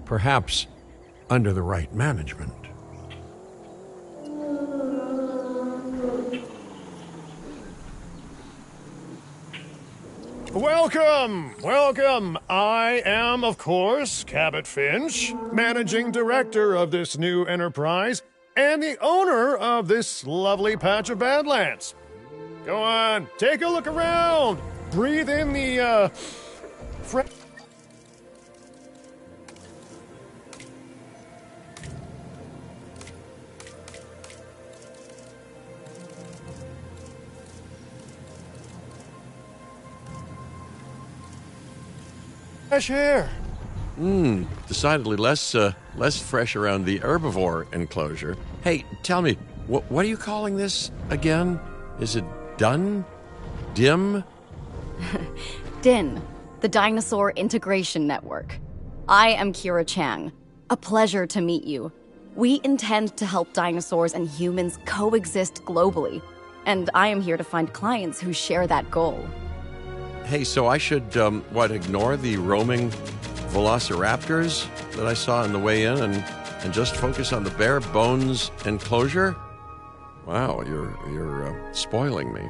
Perhaps under the right management. Welcome! Welcome! I am, of course, Cabot Finch, Managing Director of this new enterprise and the owner of this lovely patch of Badlands. Go on, take a look around! Breathe in the, fresh air. Decidedly less fresh around the herbivore enclosure. Hey, tell me, what are you calling this again? Is it done? Dim? DIN, the Dinosaur Integration Network. I am Kira Chang. A pleasure to meet you. We intend to help dinosaurs and humans coexist globally, and I am here to find clients who share that goal. Hey, so I should, ignore the roaming velociraptors that I saw on the way in and just focus on the bare bones enclosure? Wow, you're spoiling me.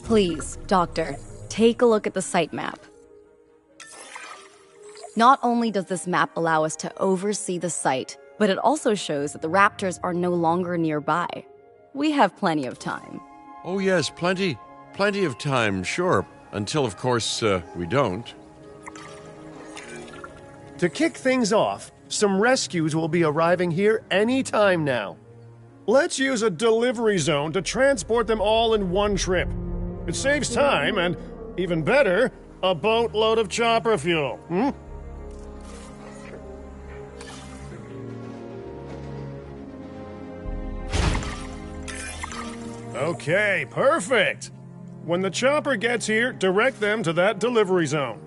Please, Doctor, take a look at the site map. Not only does this map allow us to oversee the site, but it also shows that the raptors are no longer nearby. We have plenty of time. Oh yes, plenty of time, sure. Until, of course, we don't. To kick things off, some rescues will be arriving here any time now. Let's use a delivery zone to transport them all in one trip. It saves time and, even better, a boatload of chopper fuel. Okay, perfect. When the chopper gets here, direct them to that delivery zone.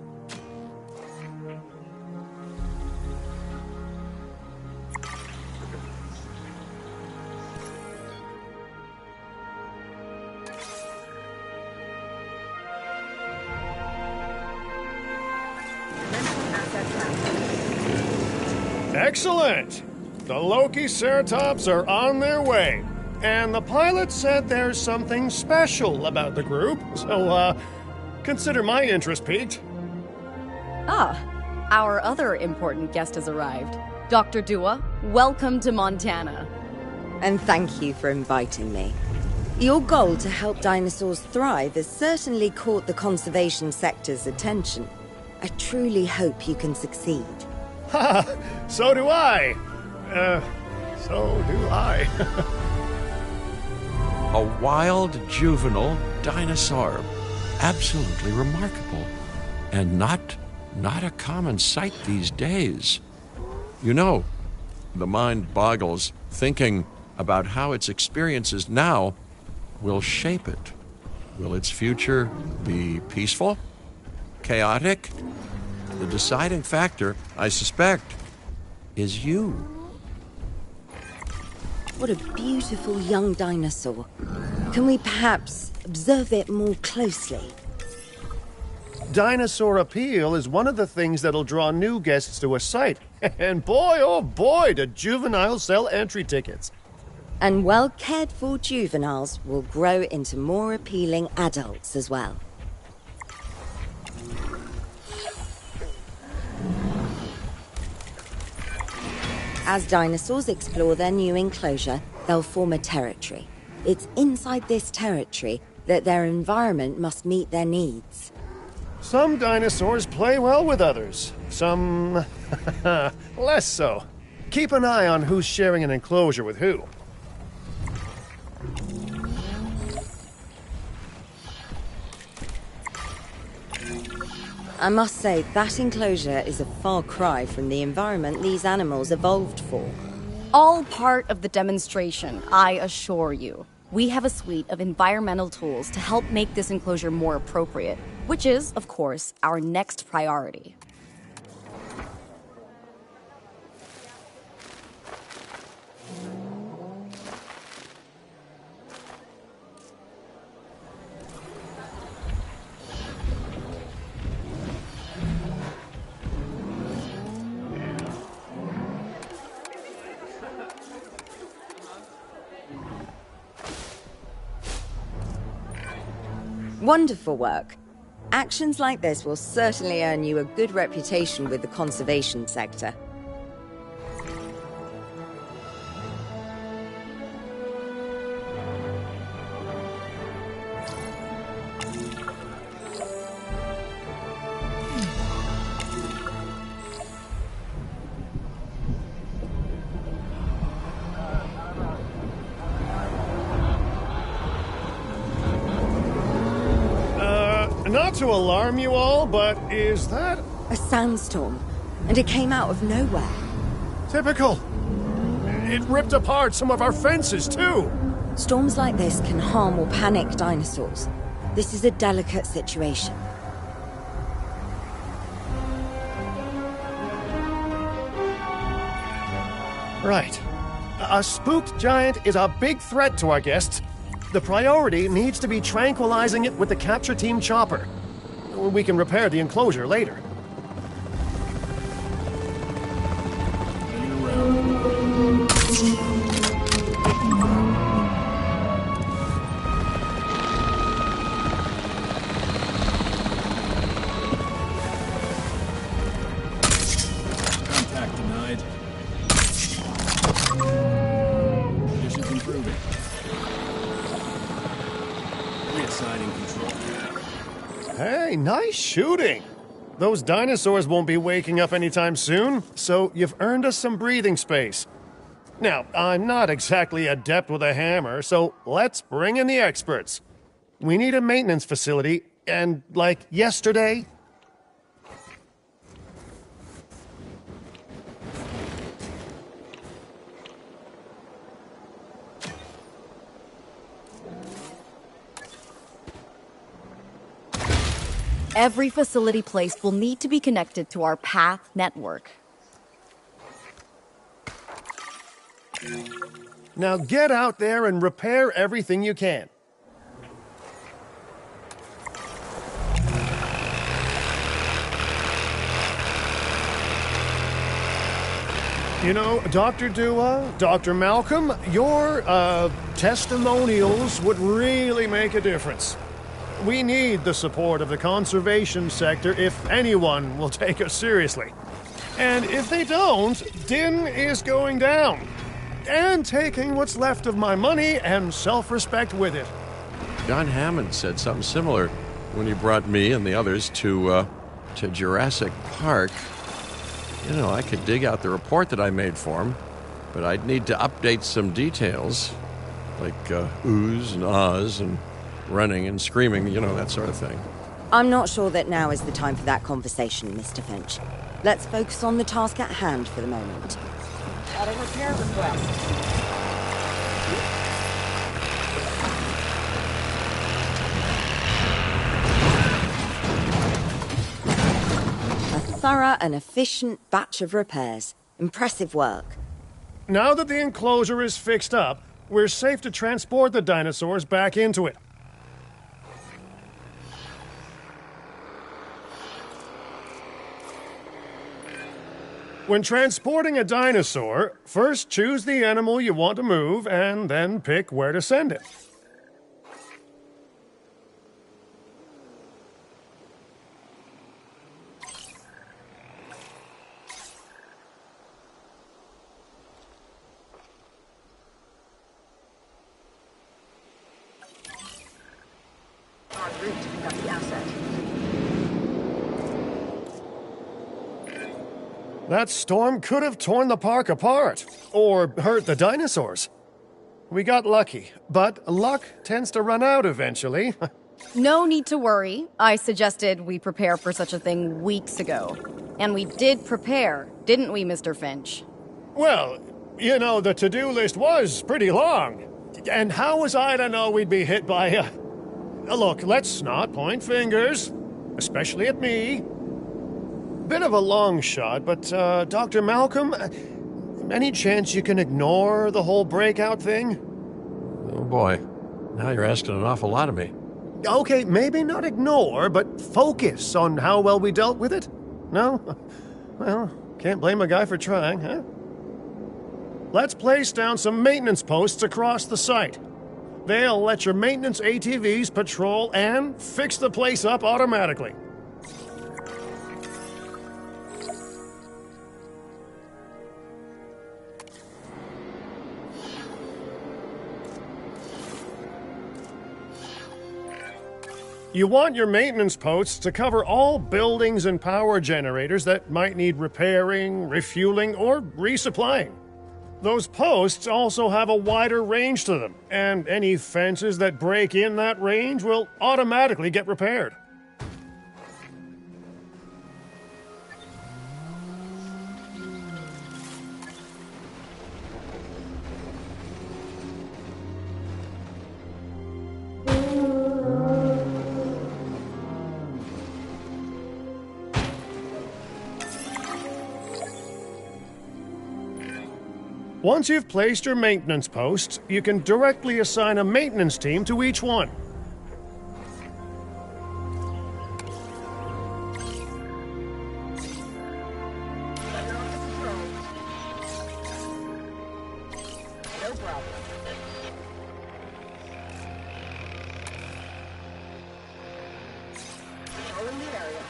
Excellent! The Loki-Ceratops are on their way. And the pilot said there's something special about the group, so, consider my interest piqued. Ah, our other important guest has arrived. Dr. Dua, welcome to Montana. And thank you for inviting me. Your goal to help dinosaurs thrive has certainly caught the conservation sector's attention. I truly hope you can succeed. Ha! So do I! So do I. A wild juvenile dinosaur. Absolutely remarkable. And not a common sight these days. You know, the mind boggles thinking about how its experiences now will shape it. Will its future be peaceful? Chaotic? The deciding factor, I suspect, is you. What a beautiful young dinosaur. Can we perhaps observe it more closely? Dinosaur appeal is one of the things that'll draw new guests to a site. And boy, oh boy, do juveniles sell entry tickets. And well-cared-for juveniles will grow into more appealing adults as well. As dinosaurs explore their new enclosure, they'll form a territory. It's inside this territory that their environment must meet their needs. Some dinosaurs play well with others. Some less so. Keep an eye on who's sharing an enclosure with who. I must say, that enclosure is a far cry from the environment these animals evolved for. All part of the demonstration, I assure you. We have a suite of environmental tools to help make this enclosure more appropriate, which is, of course, our next priority. Wonderful work. Actions like this will certainly earn you a good reputation with the conservation sector. Not to alarm you all, but is that A sandstorm, and it came out of nowhere. typical? It ripped apart some of our fences, too. Storms like this can harm or panic dinosaurs. This is a delicate situation. Right. A spooked giant is a big threat to our guests. The priority needs to be tranquilizing it with the capture team chopper. We can repair the enclosure later. Contact denied. Conditions improving. Reassigning control. Hey, nice shooting. Those dinosaurs won't be waking up anytime soon, so you've earned us some breathing space. Now, I'm not exactly adept with a hammer, so let's bring in the experts. We need a maintenance facility, and like yesterday. Every facility placed will need to be connected to our path network. Now get out there and repair everything you can. You know, Dr. Dua, Dr. Malcolm, your testimonials would really make a difference. We need the support of the conservation sector if anyone will take us seriously. And if they don't, Din is going down. And taking what's left of my money and self-respect with it. John Hammond said something similar when he brought me and the others to Jurassic Park. You know, I could dig out the report that I made for him, but I'd need to update some details, like oohs and ahs and running and screaming, you know, that sort of thing. I'm not sure that now is the time for that conversation, Mr. Finch. Let's focus on the task at hand for the moment. At a repair request. A thorough and efficient batch of repairs. Impressive work. Now that the enclosure is fixed up, we're safe to transport the dinosaurs back into it. When transporting a dinosaur, first choose the animal you want to move and then pick where to send it. En route to pick up the asset. That storm could have torn the park apart, or hurt the dinosaurs. We got lucky, but luck tends to run out eventually. No need to worry. I suggested we prepare for such a thing weeks ago. And we did prepare, didn't we, Mr. Finch? Well, you know, the to-do list was pretty long. And how was I to know we'd be hit by a... Look, let's not point fingers, especially at me. Bit of a long shot, but, Dr. Malcolm, any chance you can ignore the whole breakout thing? Oh boy, now you're asking an awful lot of me. Okay, maybe not ignore, but focus on how well we dealt with it? No? Well, can't blame a guy for trying, huh? Let's place down some maintenance posts across the site. They'll let your maintenance ATVs patrol and fix the place up automatically. You want your maintenance posts to cover all buildings and power generators that might need repairing, refueling, or resupplying. Those posts also have a wider range to them, and any fences that break in that range will automatically get repaired. Once you've placed your maintenance posts, you can directly assign a maintenance team to each one. No problem. Controlling the area.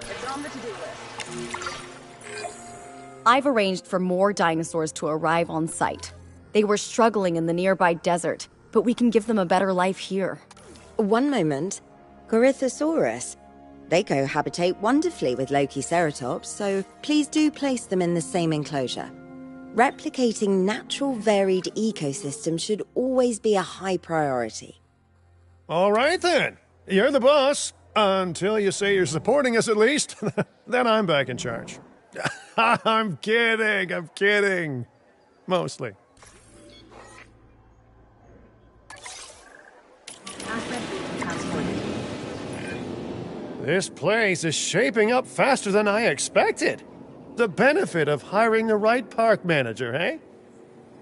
It's on the to-do list. I've arranged for more dinosaurs to arrive on site. They were struggling in the nearby desert, but we can give them a better life here. One moment. Corythosaurus. They cohabitate wonderfully with Lokiceratops, so please do place them in the same enclosure. Replicating natural varied ecosystems should always be a high priority. All right then. You're the boss. Until you say you're supporting us at least. Then I'm back in charge. I'm kidding. Mostly. Asset transported. This place is shaping up faster than I expected. The benefit of hiring the right park manager, eh?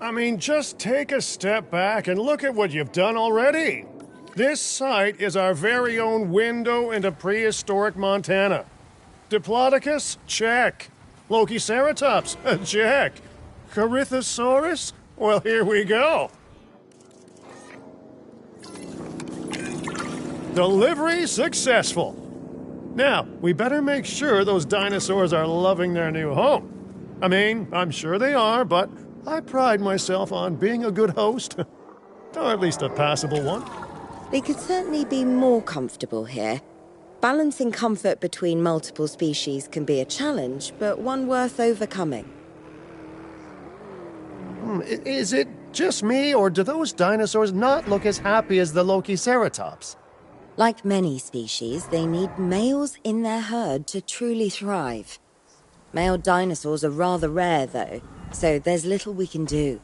I mean, just take a step back and look at what you've done already. This site is our very own window into prehistoric Montana. Diplodocus? Check. Lokiceratops? Check. Corythosaurus? Well, here we go. Delivery successful. Now, we better make sure those dinosaurs are loving their new home. I mean, I'm sure they are, but I pride myself on being a good host. Or at least a passable one. They could certainly be more comfortable here. Balancing comfort between multiple species can be a challenge, but one worth overcoming. Is it just me, or do those dinosaurs not look as happy as the Lokiceratops? Like many species, they need males in their herd to truly thrive. Male dinosaurs are rather rare, though, so there's little we can do.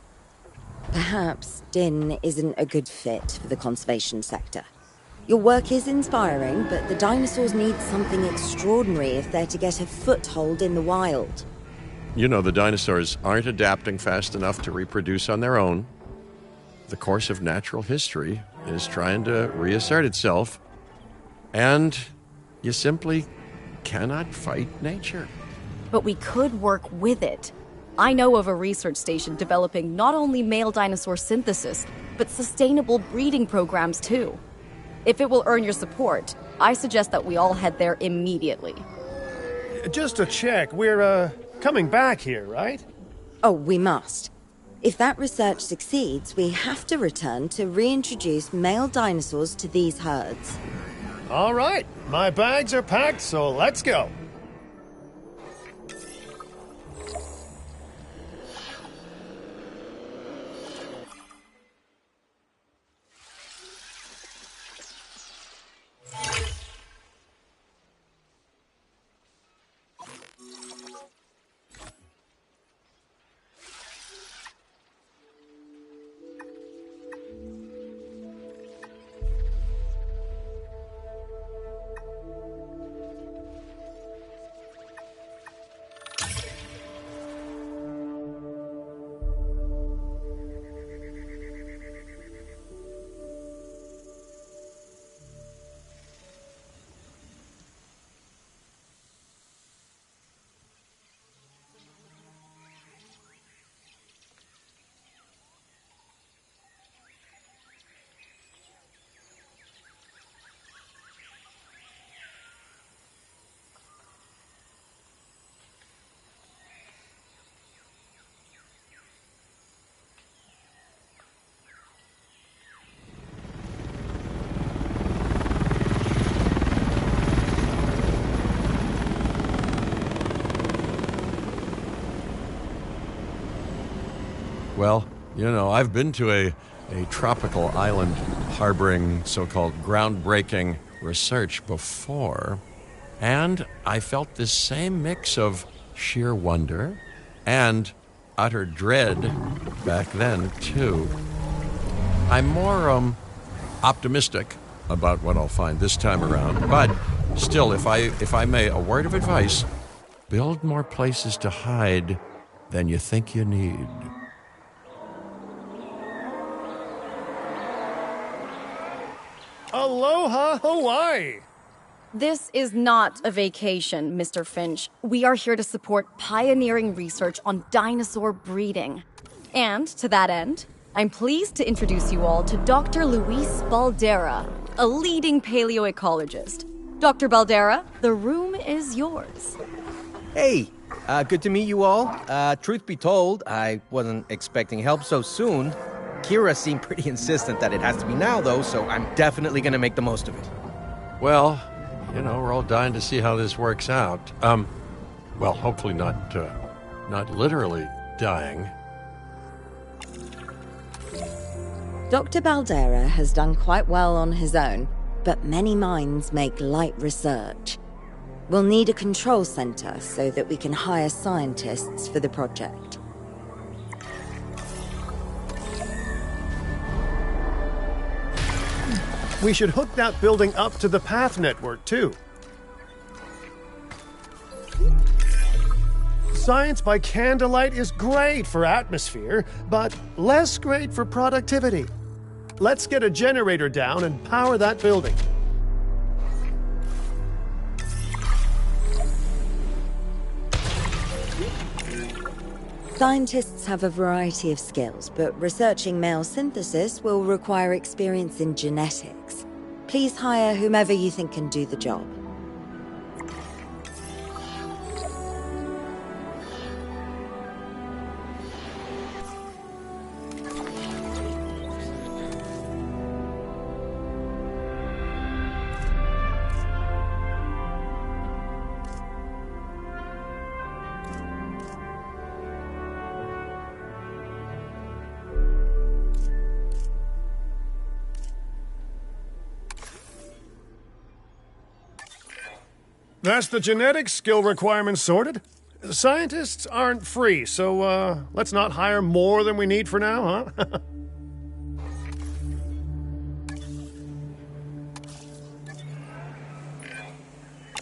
Perhaps Din isn't a good fit for the conservation sector. Your work is inspiring, but the dinosaurs need something extraordinary if they're to get a foothold in the wild. You know, the dinosaurs aren't adapting fast enough to reproduce on their own. The course of natural history is trying to reassert itself, and you simply cannot fight nature. But we could work with it. I know of a research station developing not only male dinosaur synthesis, but sustainable breeding programs too. If it will earn your support, I suggest that we all head there immediately. Just to check, we're, coming back here, right? Oh, we must. If that research succeeds, we have to return to reintroduce male dinosaurs to these herds. All right, my bags are packed, so let's go. Well, I've been to a tropical island harboring so-called groundbreaking research before, and I felt this same mix of sheer wonder and utter dread back then, too. I'm more optimistic about what I'll find this time around, but still, if I may, a word of advice: build more places to hide than you think you need. Aloha, Hawaii! This is not a vacation, Mr. Finch. We are here to support pioneering research on dinosaur breeding. And to that end, I'm pleased to introduce you all to Dr. Luis Baldera, a leading paleoecologist. Dr. Baldera, the room is yours. Hey, good to meet you all. Truth be told, I wasn't expecting help so soon. Kira seemed pretty insistent that it has to be now, though, so I'm definitely going to make the most of it. Well, we're all dying to see how this works out. Well, hopefully not literally dying. Dr. Baldera has done quite well on his own, but many minds make light research. We'll need a control center so that we can hire scientists for the project. We should hook that building up to the path network, too. Science by candlelight is great for atmosphere, but less great for productivity. Let's get a generator down and power that building. Scientists have a variety of skills, but researching male synthesis will require experience in genetics. Please hire whomever you think can do the job. That's the genetic skill requirements sorted. Scientists aren't free, so let's not hire more than we need for now, huh?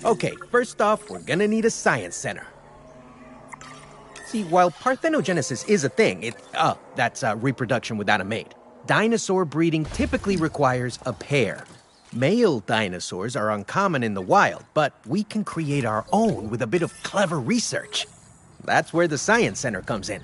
Okay, first off, we're gonna need a science center. See, while parthenogenesis is a thing, that's reproduction without a mate. Dinosaur breeding typically requires a pair. Male dinosaurs are uncommon in the wild, but we can create our own with a bit of clever research. That's where the Science Center comes in.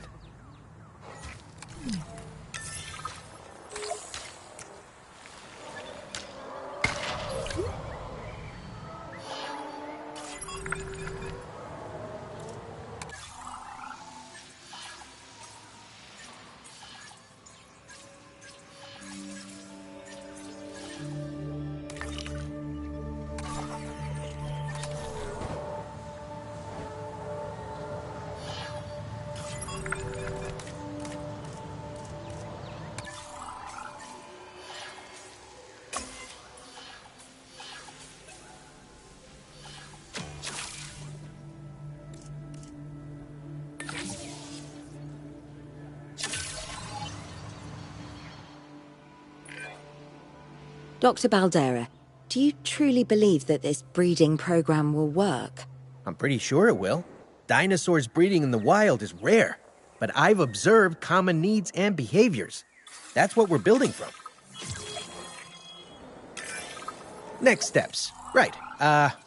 Dr. Baldera, do you truly believe that this breeding program will work? I'm pretty sure it will. Dinosaurs breeding in the wild is rare, but I've observed common needs and behaviors. That's what we're building from. Next steps. Right.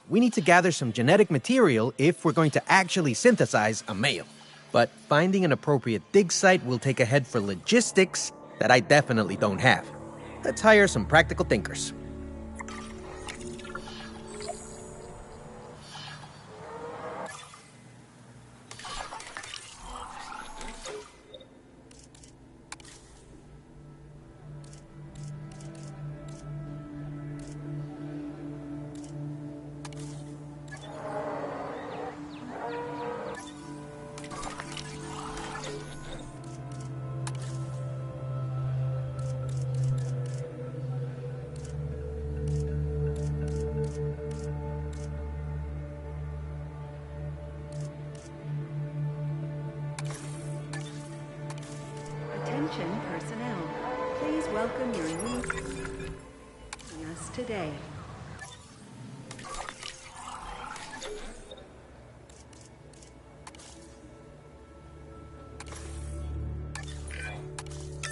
We need to gather some genetic material if we're going to actually synthesize a male. But finding an appropriate dig site will take a head for logistics that I definitely don't have. Let's hire some practical thinkers. welcome your new joining us today.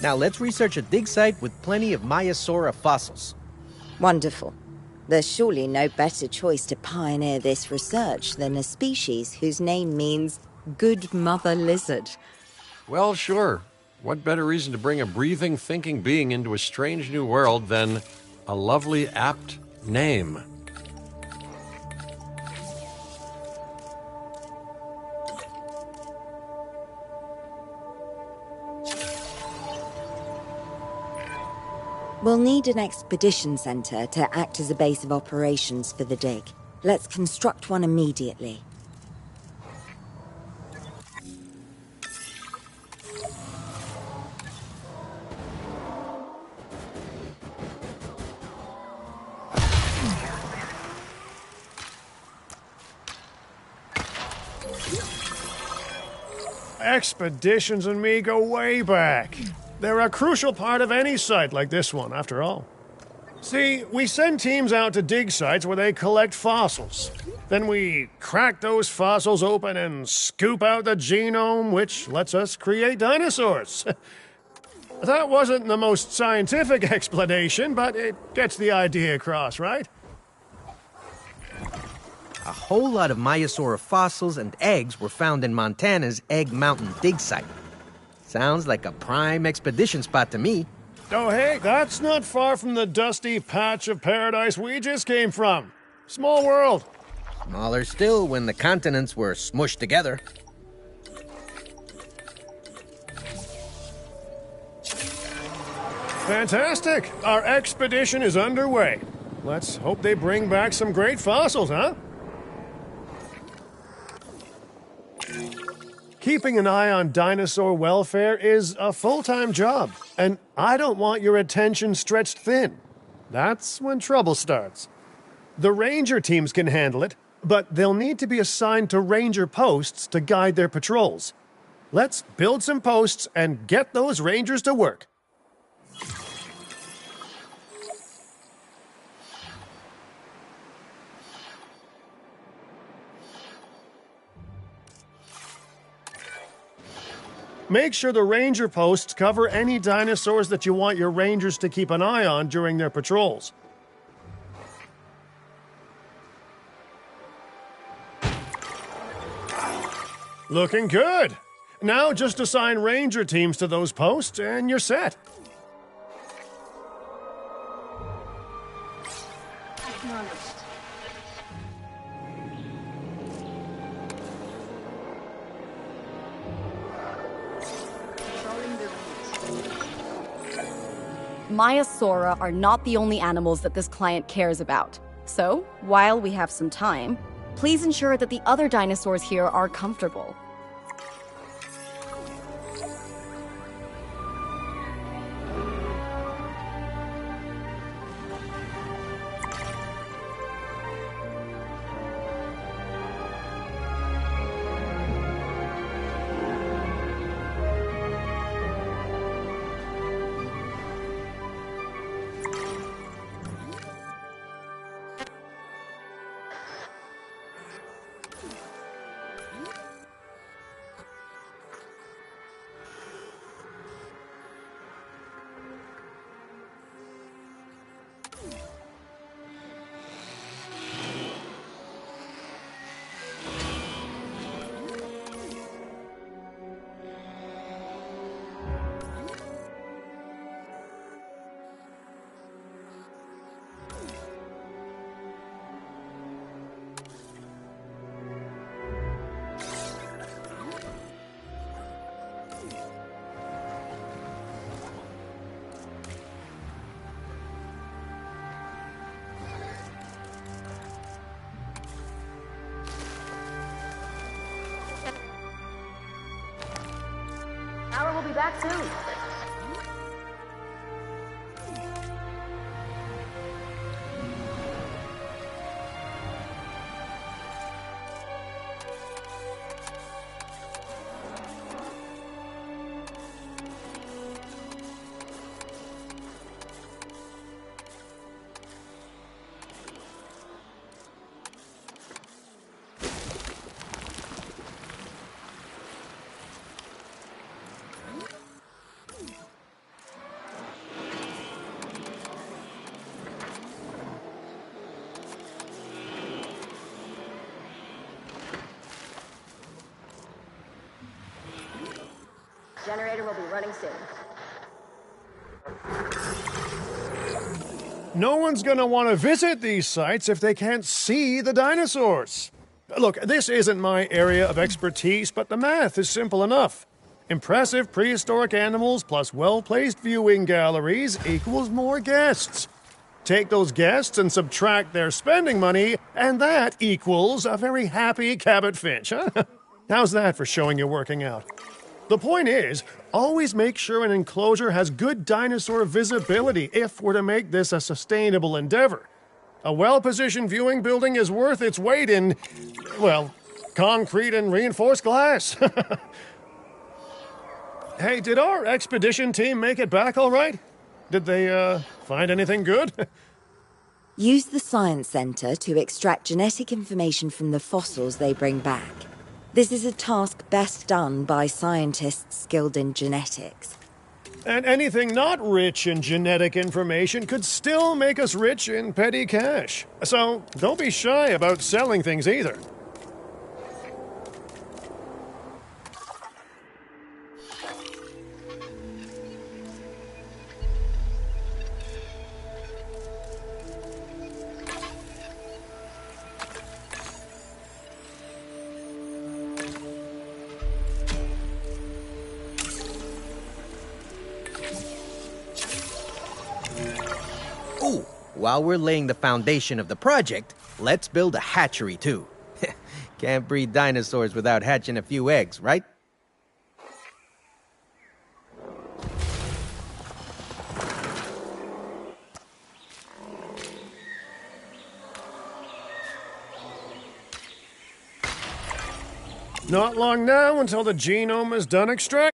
Now let's research a dig site with plenty of Maiasaura fossils. Wonderful. There's surely no better choice to pioneer this research than a species whose name means good mother lizard. Well, sure. What better reason to bring a breathing, thinking being into a strange new world than a lovely, apt name? We'll need an expedition center to act as a base of operations for the dig. Let's construct one immediately. Expeditions and me go way back. They're a crucial part of any site like this one, after all. See, we send teams out to dig sites where they collect fossils. Then we crack those fossils open and scoop out the genome, which lets us create dinosaurs. That wasn't the most scientific explanation, but it gets the idea across, right? A whole lot of Maiasaura fossils and eggs were found in Montana's Egg Mountain dig site. Sounds like a prime expedition spot to me. Oh, hey, that's not far from the dusty patch of paradise we just came from. Small world. Smaller still when the continents were smushed together. Fantastic. Our expedition is underway. Let's hope they bring back some great fossils, huh? Keeping an eye on dinosaur welfare is a full-time job, and I don't want your attention stretched thin. That's when trouble starts. The ranger teams can handle it, but they'll need to be assigned to ranger posts to guide their patrols. Let's build some posts and get those rangers to work. Make sure the ranger posts cover any dinosaurs that you want your rangers to keep an eye on during their patrols. Looking good. Now just assign ranger teams to those posts and you're set. Acknowledged. Controlling the route. Maiasaura are not the only animals that this client cares about. So, while we have some time, please ensure that the other dinosaurs here are comfortable. Power will be back soon. Generator will be running soon. No one's gonna want to visit these sites if they can't see the dinosaurs. Look, this isn't my area of expertise, but the math is simple enough. Impressive prehistoric animals plus well-placed viewing galleries equals more guests. Take those guests and subtract their spending money, and that equals a very happy Cabot Finch, huh? How's that for showing you working out? The point is, always make sure an enclosure has good dinosaur visibility if we're to make this a sustainable endeavor. A well-positioned viewing building is worth its weight in, well, concrete and reinforced glass. Hey, did our expedition team make it back all right? Did they, find anything good? Use the Science Center to extract genetic information from the fossils they bring back. This is a task best done by scientists skilled in genetics. And anything not rich in genetic information could still make us rich in petty cash. So don't be shy about selling things either. Ooh, while we're laying the foundation of the project, let's build a hatchery too. Can't breed dinosaurs without hatching a few eggs, right? Not long now until the genome is done extracting.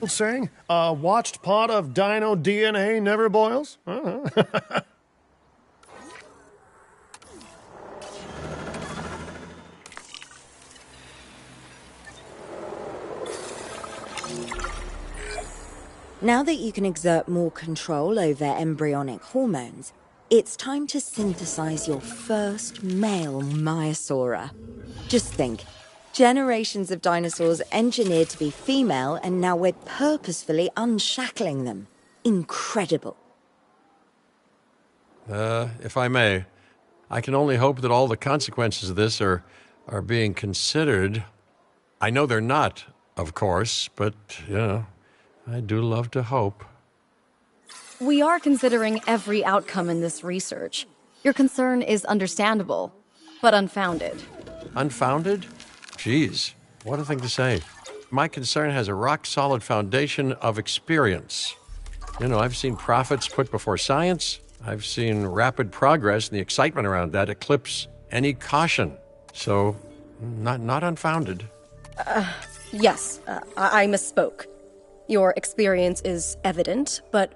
saying? A watched pot of dino DNA never boils? Now that you can exert more control over embryonic hormones, it's time to synthesize your first male Maiasaura. Just think, generations of dinosaurs engineered to be female, and now we're purposefully unshackling them. Incredible. If I may, I can only hope that all the consequences of this are being considered. I know they're not, of course, but, I do love to hope. We are considering every outcome in this research. Your concern is understandable, but unfounded. Unfounded? Geez, what a thing to say. My concern has a rock-solid foundation of experience. I've seen profits put before science. I've seen rapid progress, and the excitement around that eclipse any caution. So, not unfounded. Yes, I misspoke. Your experience is evident, but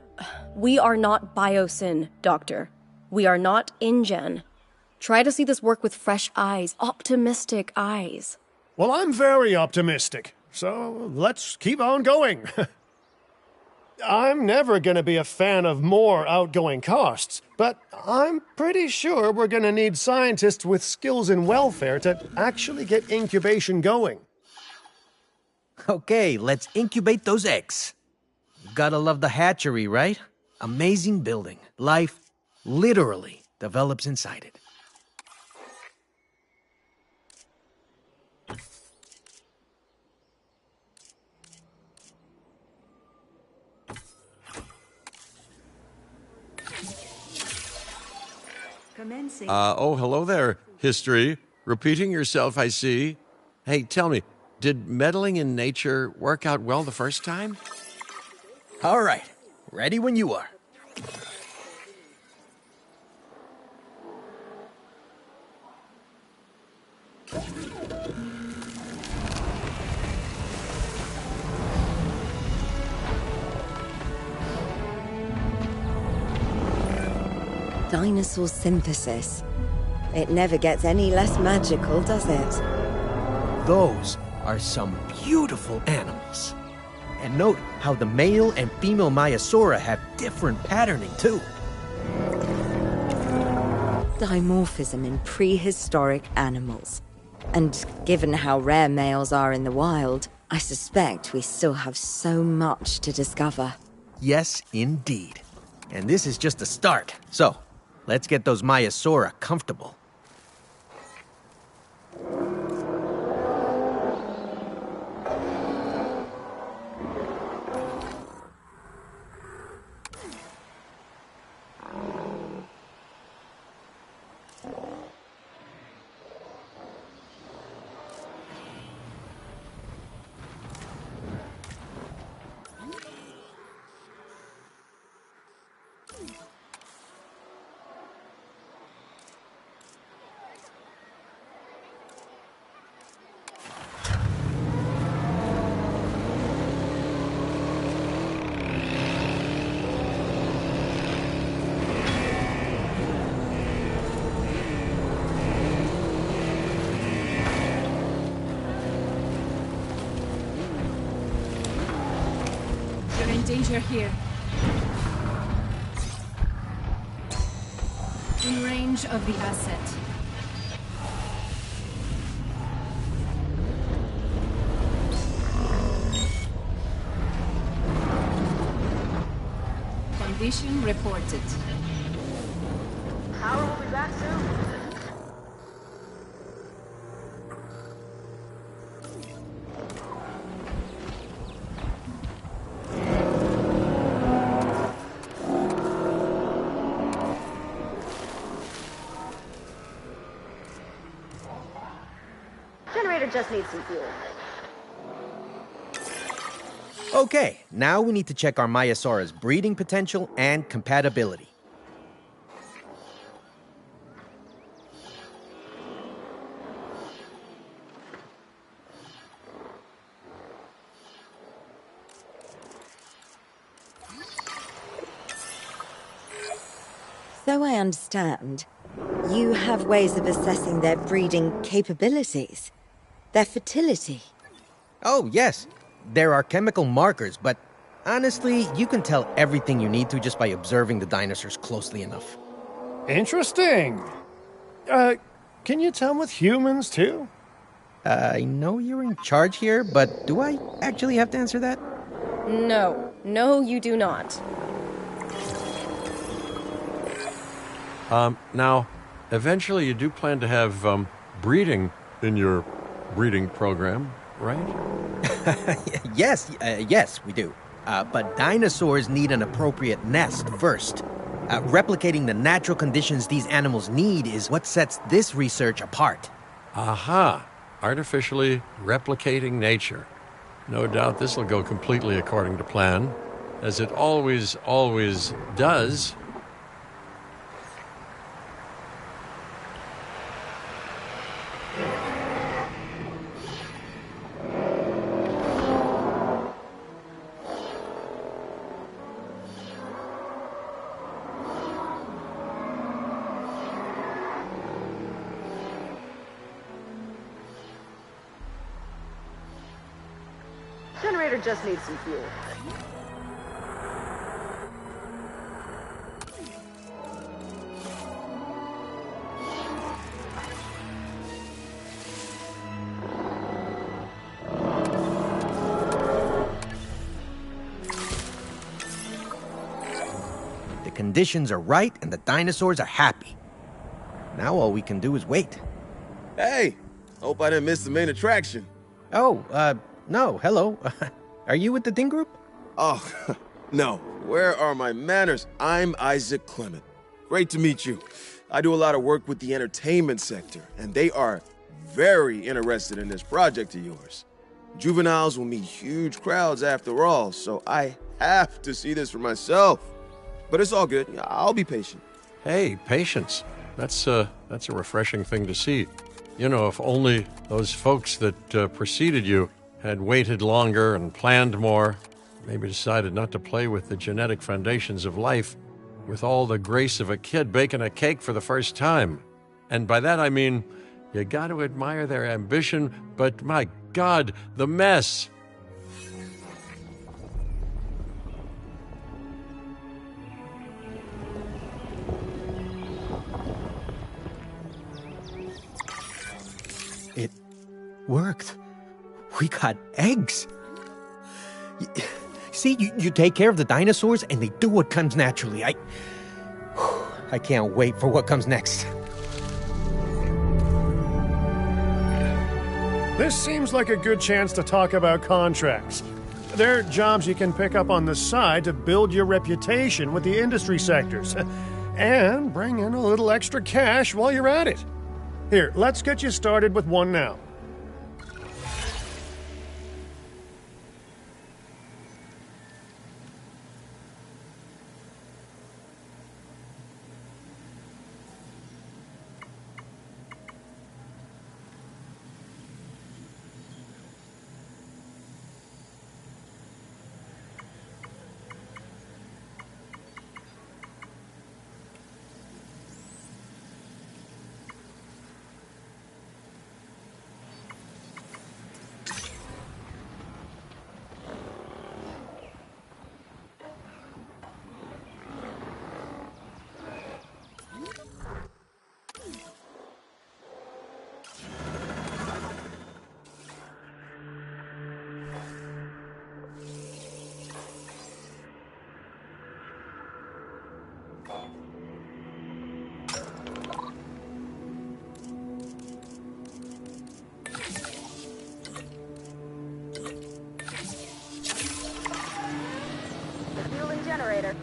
we are not Biosyn, Doctor. We are not InGen. Try to see this work with fresh eyes, optimistic eyes. Well, I'm very optimistic, so let's keep on going. I'm never going to be a fan of more outgoing costs, but I'm pretty sure we're going to need scientists with skills in welfare to actually get incubation going. Okay, let's incubate those eggs. Gotta love the hatchery, right? Amazing building. Life literally develops inside it. Hello there, history. Repeating yourself, I see. Hey, tell me, did meddling in nature work out well the first time? All right, ready when you are. Dinosaur synthesis. It never gets any less magical, does it? Those are some beautiful animals. And note how the male and female Maiasaura have different patterning, too. Dimorphism in prehistoric animals. And given how rare males are in the wild, I suspect we still have so much to discover. Yes, indeed. And this is just the start. So, let's get those Maiasaura comfortable. You're in danger here. In range of the asset. Condition reported. Power will be back soon. Generator just needs some fuel. Okay, now we need to check our Maiasaura's breeding potential and compatibility. So I understand, you have ways of assessing their breeding capabilities, their fertility. Oh, yes. There are chemical markers, but honestly, you can tell everything you need to just by observing the dinosaurs closely enough. Interesting. Can you tell with humans, too? I know you're in charge here, but do I actually have to answer that? No. No, you do not. Now, eventually you do plan to have breeding in your breeding program, right? Yes, we do. But dinosaurs need an appropriate nest first. Replicating the natural conditions these animals need is what sets this research apart. Aha! Artificially replicating nature. No doubt this will go completely according to plan, as it always does. Generator just needs some fuel. The conditions are right and the dinosaurs are happy. Now all we can do is wait. Hey, hope I didn't miss the main attraction. Oh, no, hello. Are you with the Ding Group? Oh, no. Where are my manners? I'm Isaac Clement. Great to meet you. I do a lot of work with the entertainment sector, and they are very interested in this project of yours. Juveniles will meet huge crowds after all, so I have to see this for myself. But it's all good. I'll be patient. Hey, patience. That's a refreshing thing to see. You know, if only those folks that preceded you had waited longer and planned more, maybe decided not to play with the genetic foundations of life with all the grace of a kid baking a cake for the first time. And by that I mean, you got to admire their ambition, but my God, the mess. It worked. We got eggs. See, you take care of the dinosaurs and they do what comes naturally. I can't wait for what comes next. This seems like a good chance to talk about contracts. They're jobs you can pick up on the side to build your reputation with the industry sectors. And bring in a little extra cash while you're at it. Here, let's get you started with one now. Fueling generator.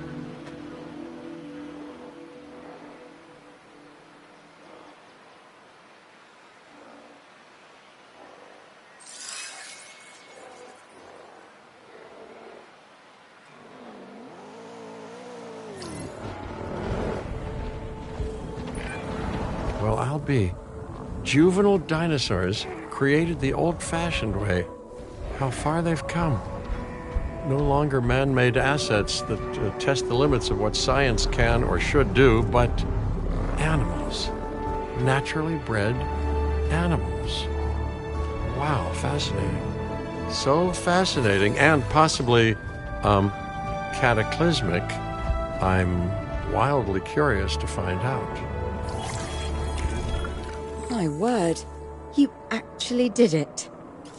Well, I'll be. Juvenile dinosaurs created the old-fashioned way. How far they've come. no longer man-made assets that test the limits of what science can or should do, but animals. Naturally bred animals. Wow, fascinating. So fascinating and possibly, cataclysmic. I'm wildly curious to find out. My word, you actually did it.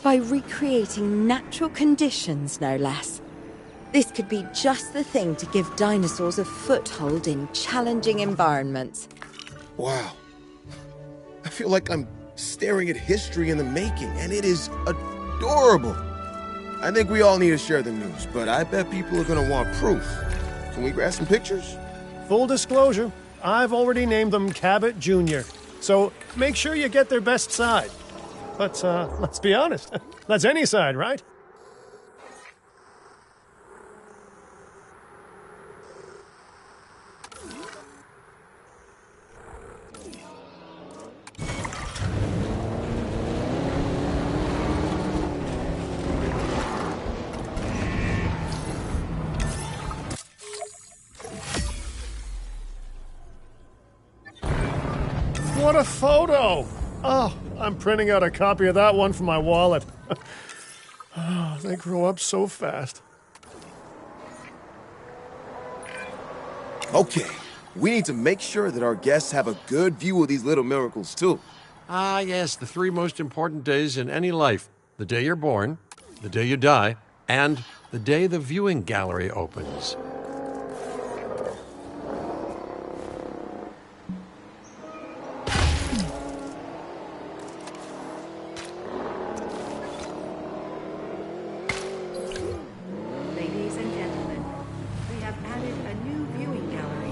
By recreating natural conditions, no less. This could be just the thing to give dinosaurs a foothold in challenging environments. Wow. I feel like I'm staring at history in the making, and it is adorable. I think we all need to share the news, but I bet people are gonna want proof. Can we grab some pictures? Full disclosure, I've already named them Cabot Jr., so make sure you get their best side. But let's be honest, that's any side, right? What a photo! Oh, I'm printing out a copy of that one for my wallet. Oh, they grow up so fast. Okay, we need to make sure that our guests have a good view of these little miracles, too. Ah, yes, the three most important days in any life. The day you're born, the day you die, and the day the viewing gallery opens. Ladies and gentlemen, we have added a new viewing gallery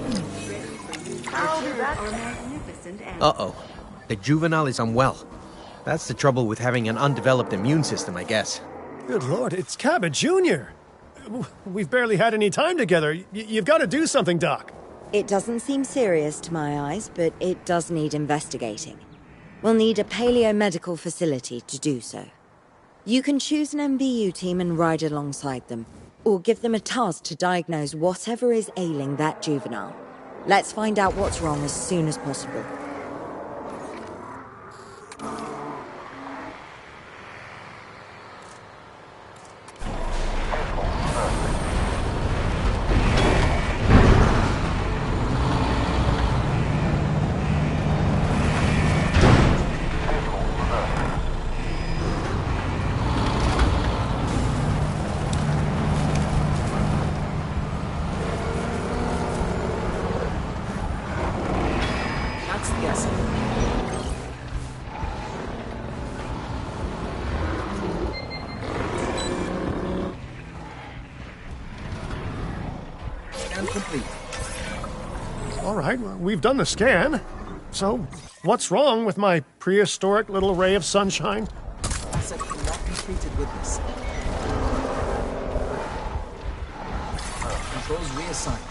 ready for you to observe our magnificent animals. Uh-oh. The juvenile is unwell. That's the trouble with having an undeveloped immune system, I guess. Good Lord, it's Cabot Jr. We've barely had any time together. You've got to do something, Doc. It doesn't seem serious to my eyes, but it does need investigating. We'll need a paleomedical facility to do so. You can choose an MVU team and ride alongside them, or give them a task to diagnose whatever is ailing that juvenile. Let's find out what's wrong as soon as possible. That's the essence. Scan complete. All right, well, we've done the scan. So, what's wrong with my prehistoric little ray of sunshine? Asset cannot be treated with this. Controls reassigned.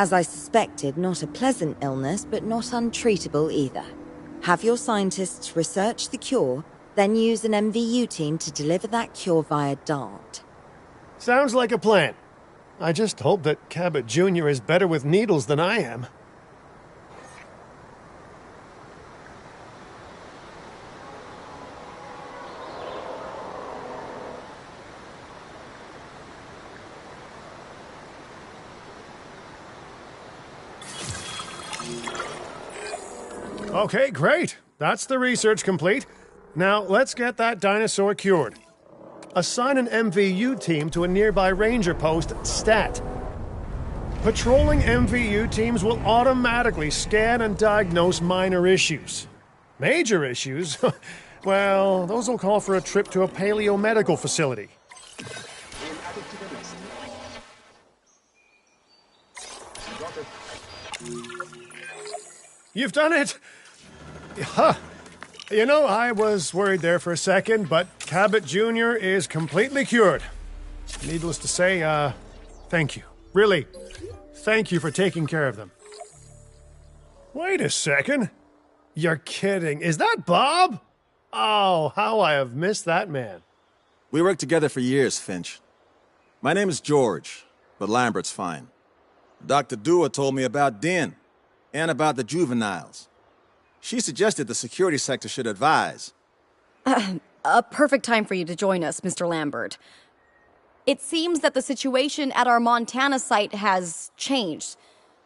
As I suspected, not a pleasant illness, but not untreatable either. Have your scientists research the cure, then use an MVU team to deliver that cure via DART. Sounds like a plan. I just hope that Cabot Jr. is better with needles than I am. Okay, great. That's the research complete. Now, let's get that dinosaur cured. Assign an MVU team to a nearby ranger post, STAT. Patrolling MVU teams will automatically scan and diagnose minor issues. Major issues? Well, those will call for a trip to a paleomedical facility. You've done it! Huh. You know, I was worried there for a second, but Cabot Jr. is completely cured. Needless to say, thank you. Really, thank you for taking care of them. Wait a second. You're kidding. Is that Bob? Oh, how I have missed that man. We worked together for years, Finch. My name is George, but Lambert's fine. Dr. Dewar told me about Din, and about the juveniles. She suggested the security sector should advise. A perfect time for you to join us, Mr. Lambert. It seems that the situation at our Montana site has changed.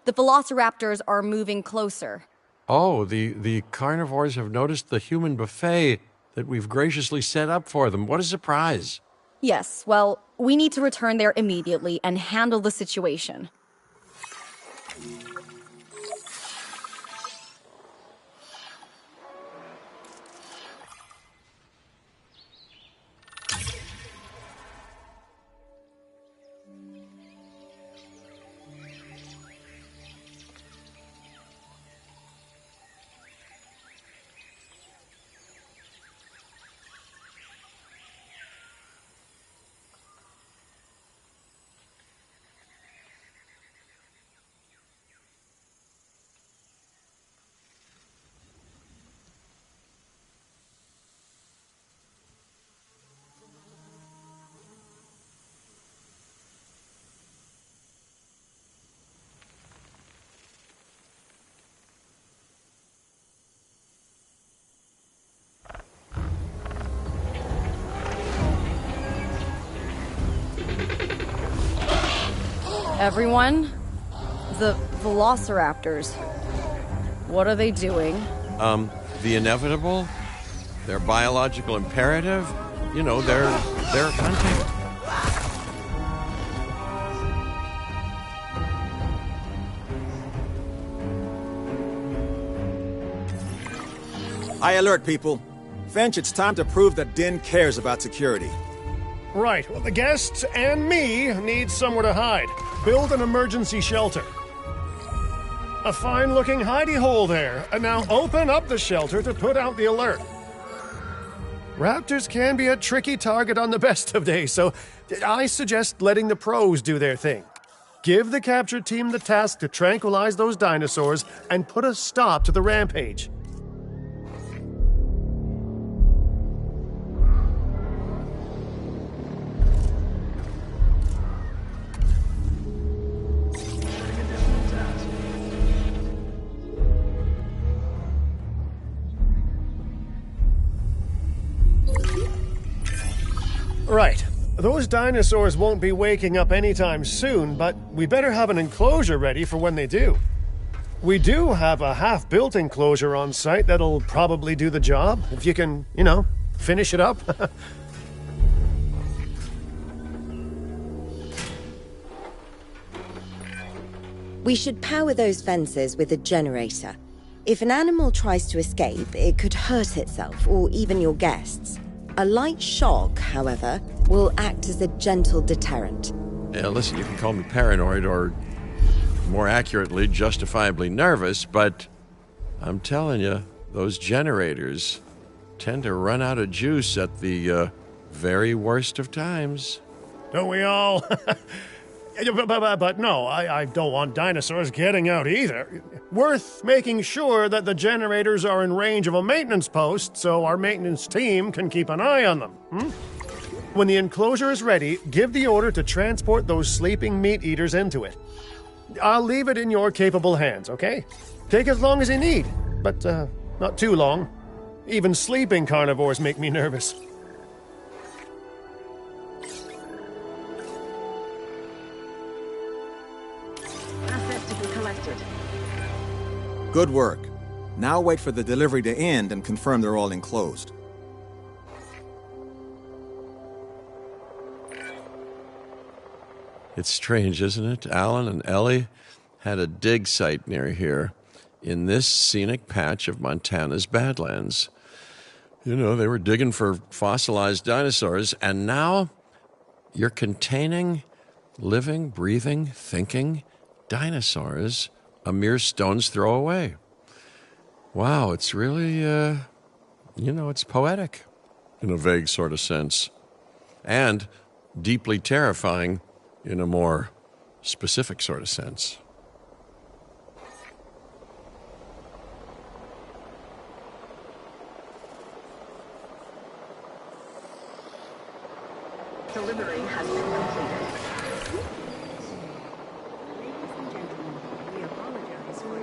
The velociraptors are moving closer. Oh, the carnivores have noticed the human buffet that we've graciously set up for them. What a surprise. Yes, well, we need to return there immediately and handle the situation. Everyone, the velociraptors, what are they doing? The inevitable, their biological imperative, you know, they're hunting. High alert, people. Finch, it's time to prove that Din cares about security. Right, well, the guests and me need somewhere to hide. Build an emergency shelter. A fine-looking hidey hole there. And now open up the shelter to put out the alert. Raptors can be a tricky target on the best of days, so I suggest letting the pros do their thing. Give the capture team the task to tranquilize those dinosaurs and put a stop to the rampage. Right. Those dinosaurs won't be waking up anytime soon, but we better have an enclosure ready for when they do. We do have a half-built enclosure on site that'll probably do the job, if you can, you know, finish it up. We should power those fences with a generator. If an animal tries to escape, it could hurt itself or even your guests. A light shock, however, will act as a gentle deterrent. Yeah, listen, you can call me paranoid or, more accurately, justifiably nervous, but I'm telling you, those generators tend to run out of juice at the very worst of times. Don't we all? But no, I don't want dinosaurs getting out either. Worth making sure that the generators are in range of a maintenance post so our maintenance team can keep an eye on them. When the enclosure is ready, give the order to transport those sleeping meat eaters into it. I'll leave it in your capable hands, okay? Take as long as you need, but not too long. Even sleeping carnivores make me nervous. Assets to be collected. Good work. Now wait for the delivery to end and confirm they're all enclosed. It's strange, isn't it? Alan and Ellie had a dig site near here in this scenic patch of Montana's Badlands. You know, they were digging for fossilized dinosaurs, and now you're containing living, breathing, thinking dinosaurs a mere stone's throw away. Wow, it's really it's poetic in a vague sort of sense, and deeply terrifying in a more specific sort of sense. Delivery has been completed. Ladies and gentlemen, we apologize for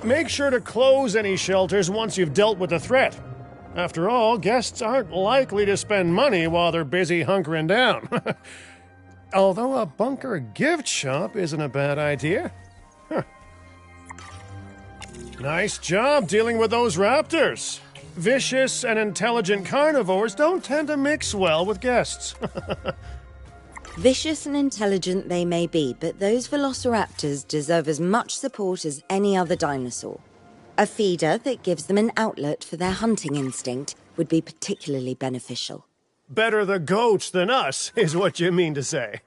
Make sure to close any shelters once you've dealt with the threat. After all, guests aren't likely to spend money while they're busy hunkering down. Although a bunker gift shop isn't a bad idea. Huh. Nice job dealing with those raptors. Vicious and intelligent carnivores don't tend to mix well with guests. Vicious and intelligent they may be, but those velociraptors deserve as much support as any other dinosaur. A feeder that gives them an outlet for their hunting instinct would be particularly beneficial. Better the goats than us, is what you mean to say.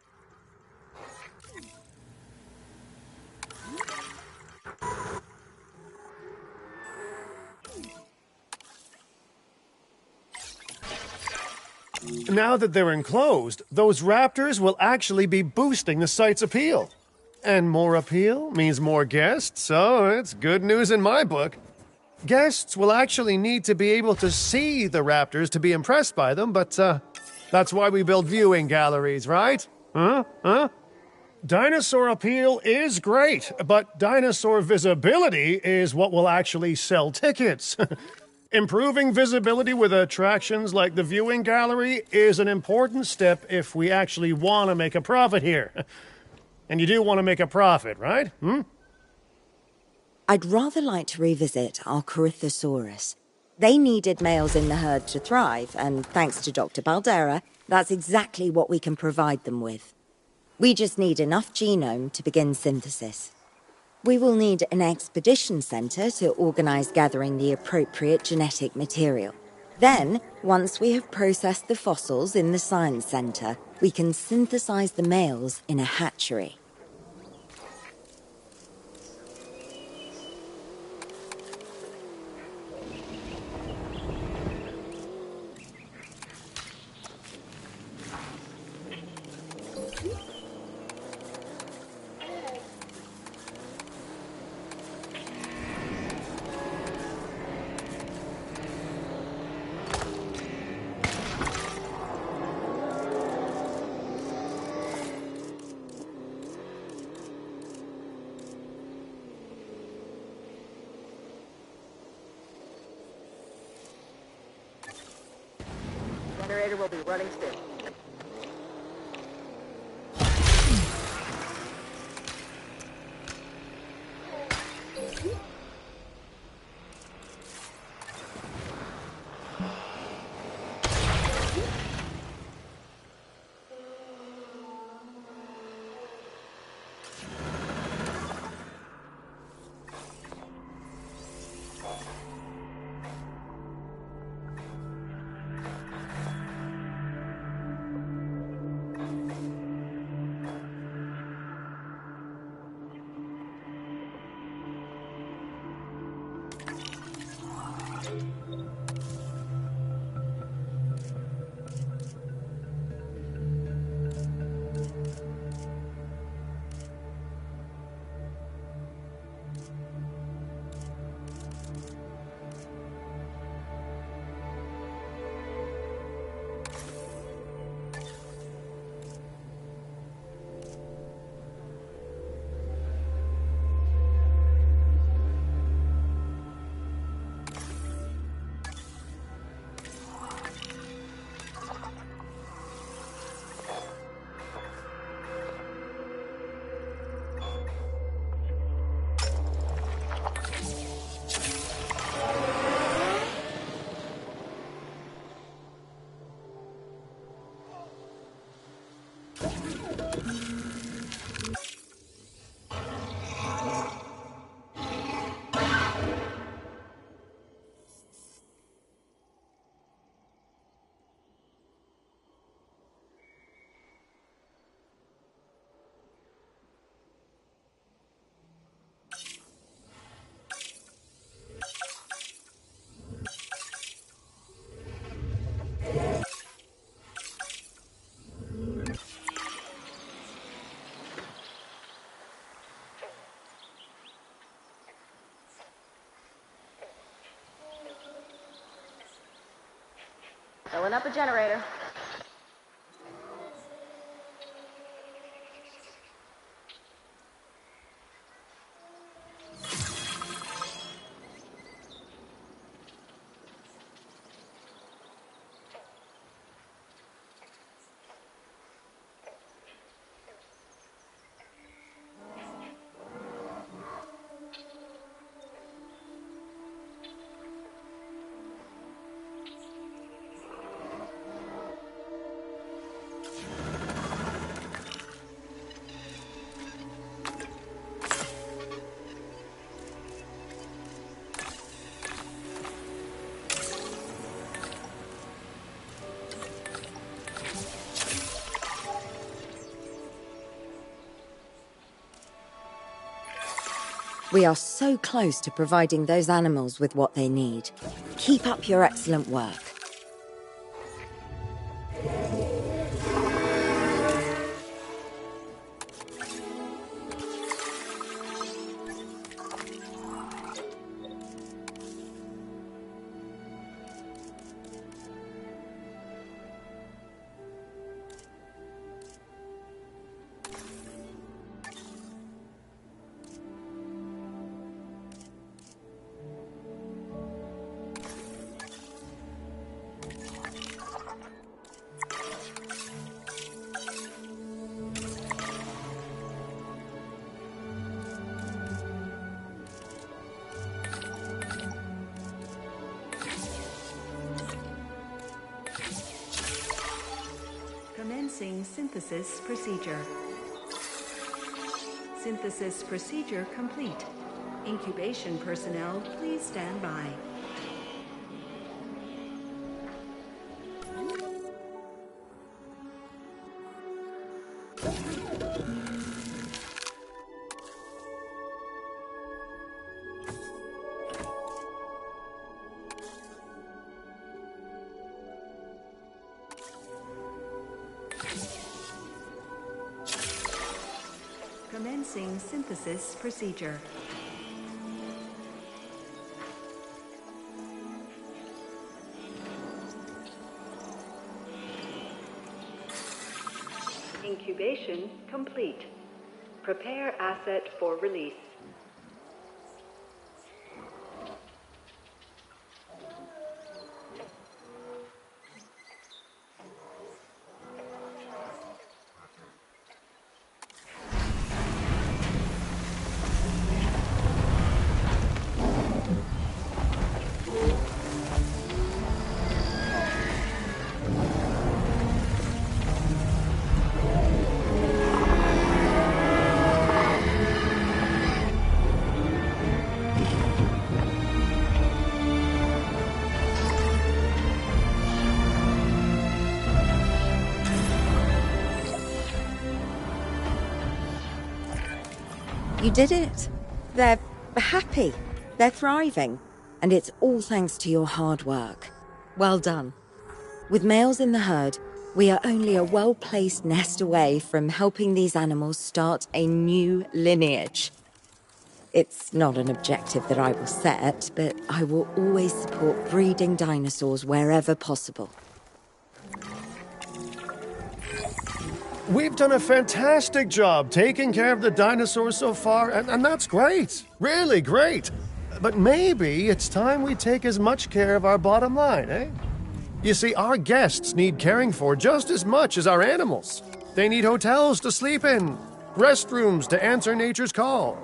Now that they're enclosed, those raptors will actually be boosting the site's appeal. And more appeal means more guests, so it's good news in my book. Guests will actually need to be able to see the raptors to be impressed by them, but that's why we build viewing galleries, right? Huh? Dinosaur appeal is great, but dinosaur visibility is what will actually sell tickets. Improving visibility with attractions like the viewing gallery is an important step if we actually want to make a profit here. And you do want to make a profit, right? I'd rather like to revisit our Corythosaurus. They needed males in the herd to thrive, and thanks to Dr. Baldera, that's exactly what we can provide them with. We just need enough genome to begin synthesis. We will need an expedition center to organize gathering the appropriate genetic material. Then, once we have processed the fossils in the science center, we can synthesize the males in a hatchery. Generator will be running soon. Filling up a generator. We are so close to providing those animals with what they need. Keep up your excellent work. Commencing synthesis procedure. Synthesis procedure complete. Incubation personnel, please stand by. Commencing synthesis procedure. Incubation complete. Prepare asset for release. You did it. They're happy. They're thriving. And it's all thanks to your hard work. Well done. With males in the herd, we are only a well-placed nest away from helping these animals start a new lineage. It's not an objective that I will set, but I will always support breeding dinosaurs wherever possible. We've done a fantastic job taking care of the dinosaurs so far, and that's great. Really great. But maybe it's time we take as much care of our bottom line, eh? You see, our guests need caring for just as much as our animals. They need hotels to sleep in, restrooms to answer nature's call.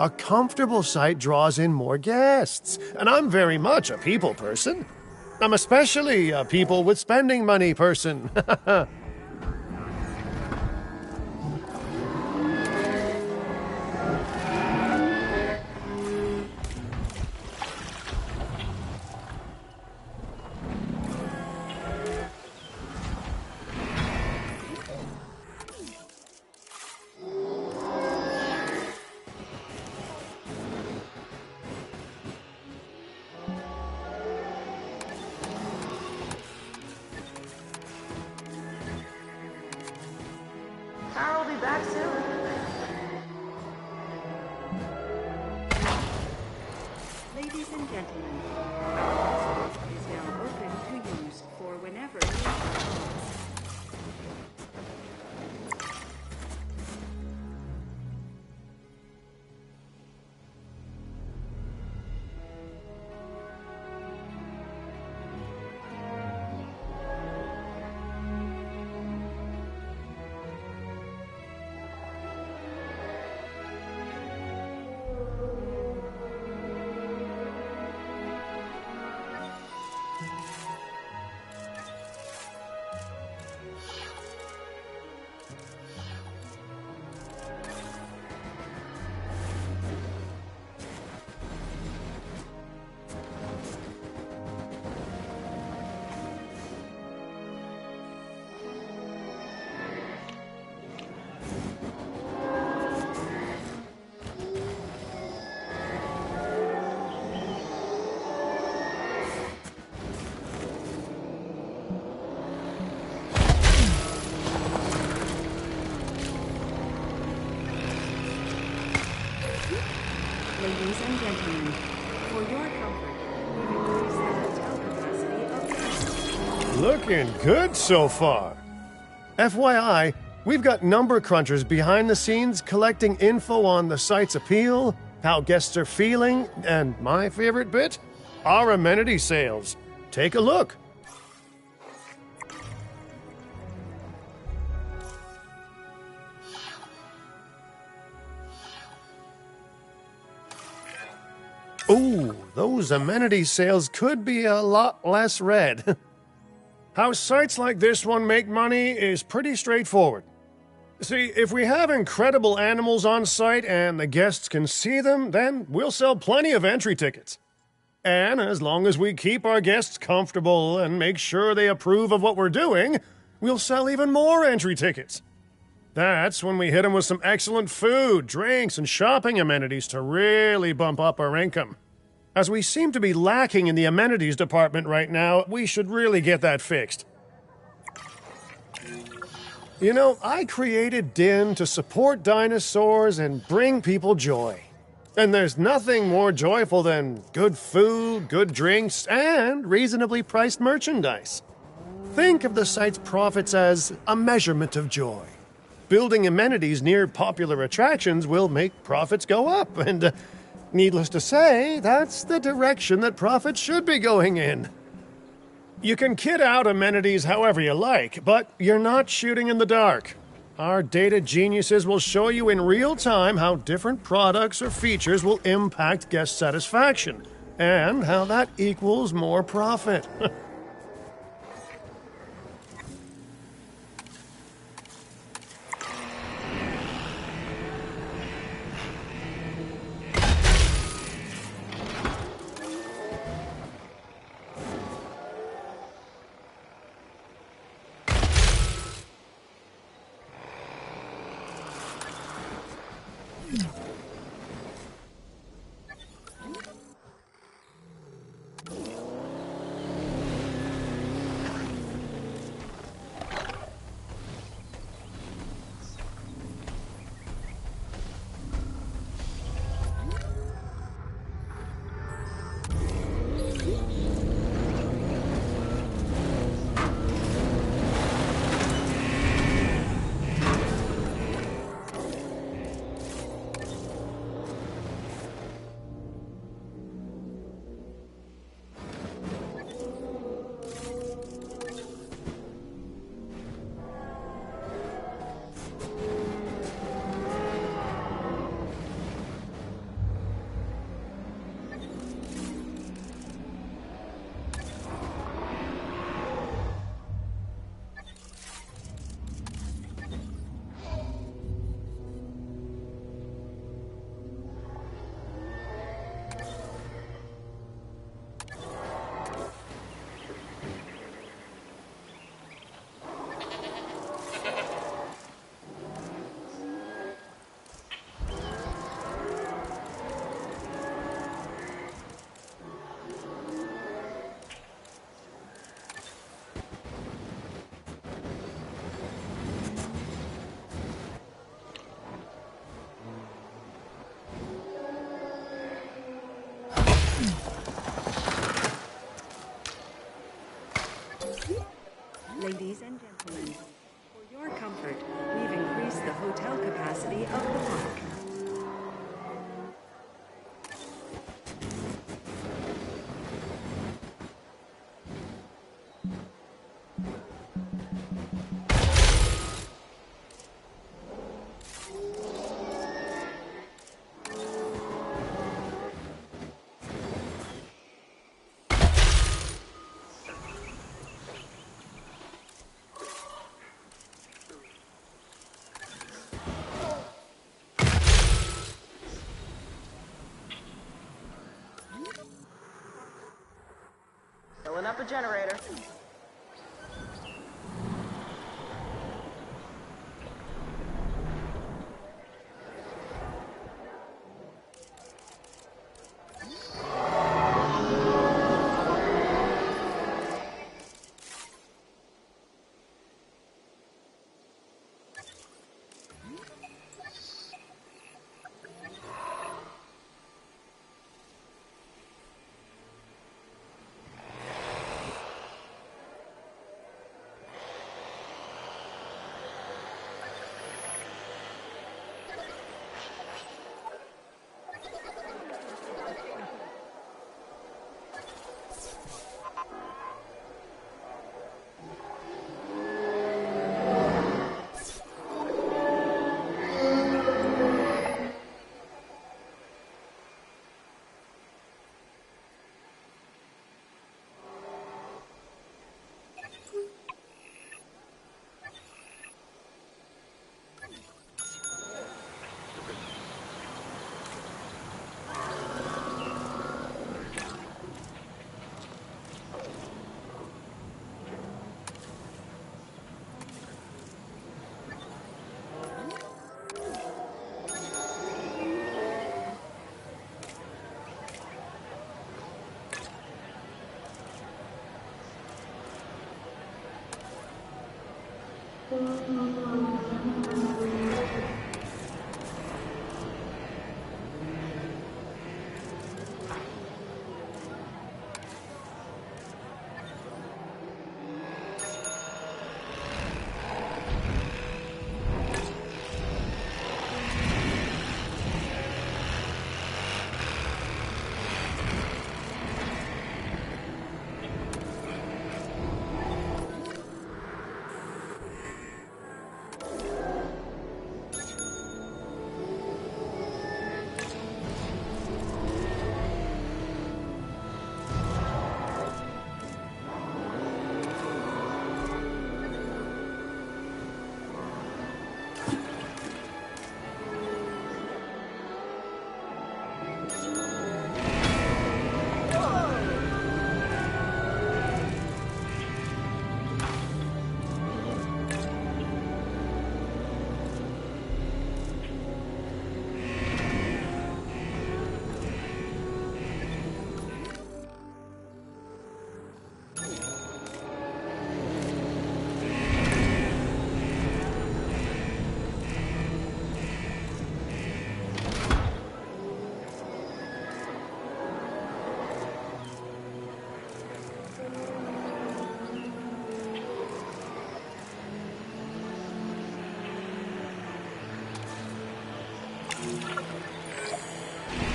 A comfortable site draws in more guests, and I'm very much a people person. I'm especially a people with spending money person. Carl will be back soon. Ladies and gentlemen, is now open to use for whenever need calls. Ladies and gentlemen, for your comfort, we reduce the hotel capacity of the... Looking good so far. FYI, we've got number crunchers behind the scenes collecting info on the site's appeal, how guests are feeling, and my favorite bit, our amenity sales. Take a look. Ooh, those amenity sales could be a lot less red. How sites like this one make money is pretty straightforward. See, if we have incredible animals on site and the guests can see them, then we'll sell plenty of entry tickets. And as long as we keep our guests comfortable and make sure they approve of what we're doing, we'll sell even more entry tickets. That's when we hit them with some excellent food, drinks, and shopping amenities to really bump up our income. As we seem to be lacking in the amenities department right now, we should really get that fixed. You know, I created Din to support dinosaurs and bring people joy. And there's nothing more joyful than good food, good drinks, and reasonably priced merchandise. Think of the site's profits as a measurement of joy. Building amenities near popular attractions will make profits go up, and needless to say, that's the direction that profits should be going in. You can kit out amenities however you like, but you're not shooting in the dark. Our data geniuses will show you in real time how different products or features will impact guest satisfaction, and how that equals more profit. the generator.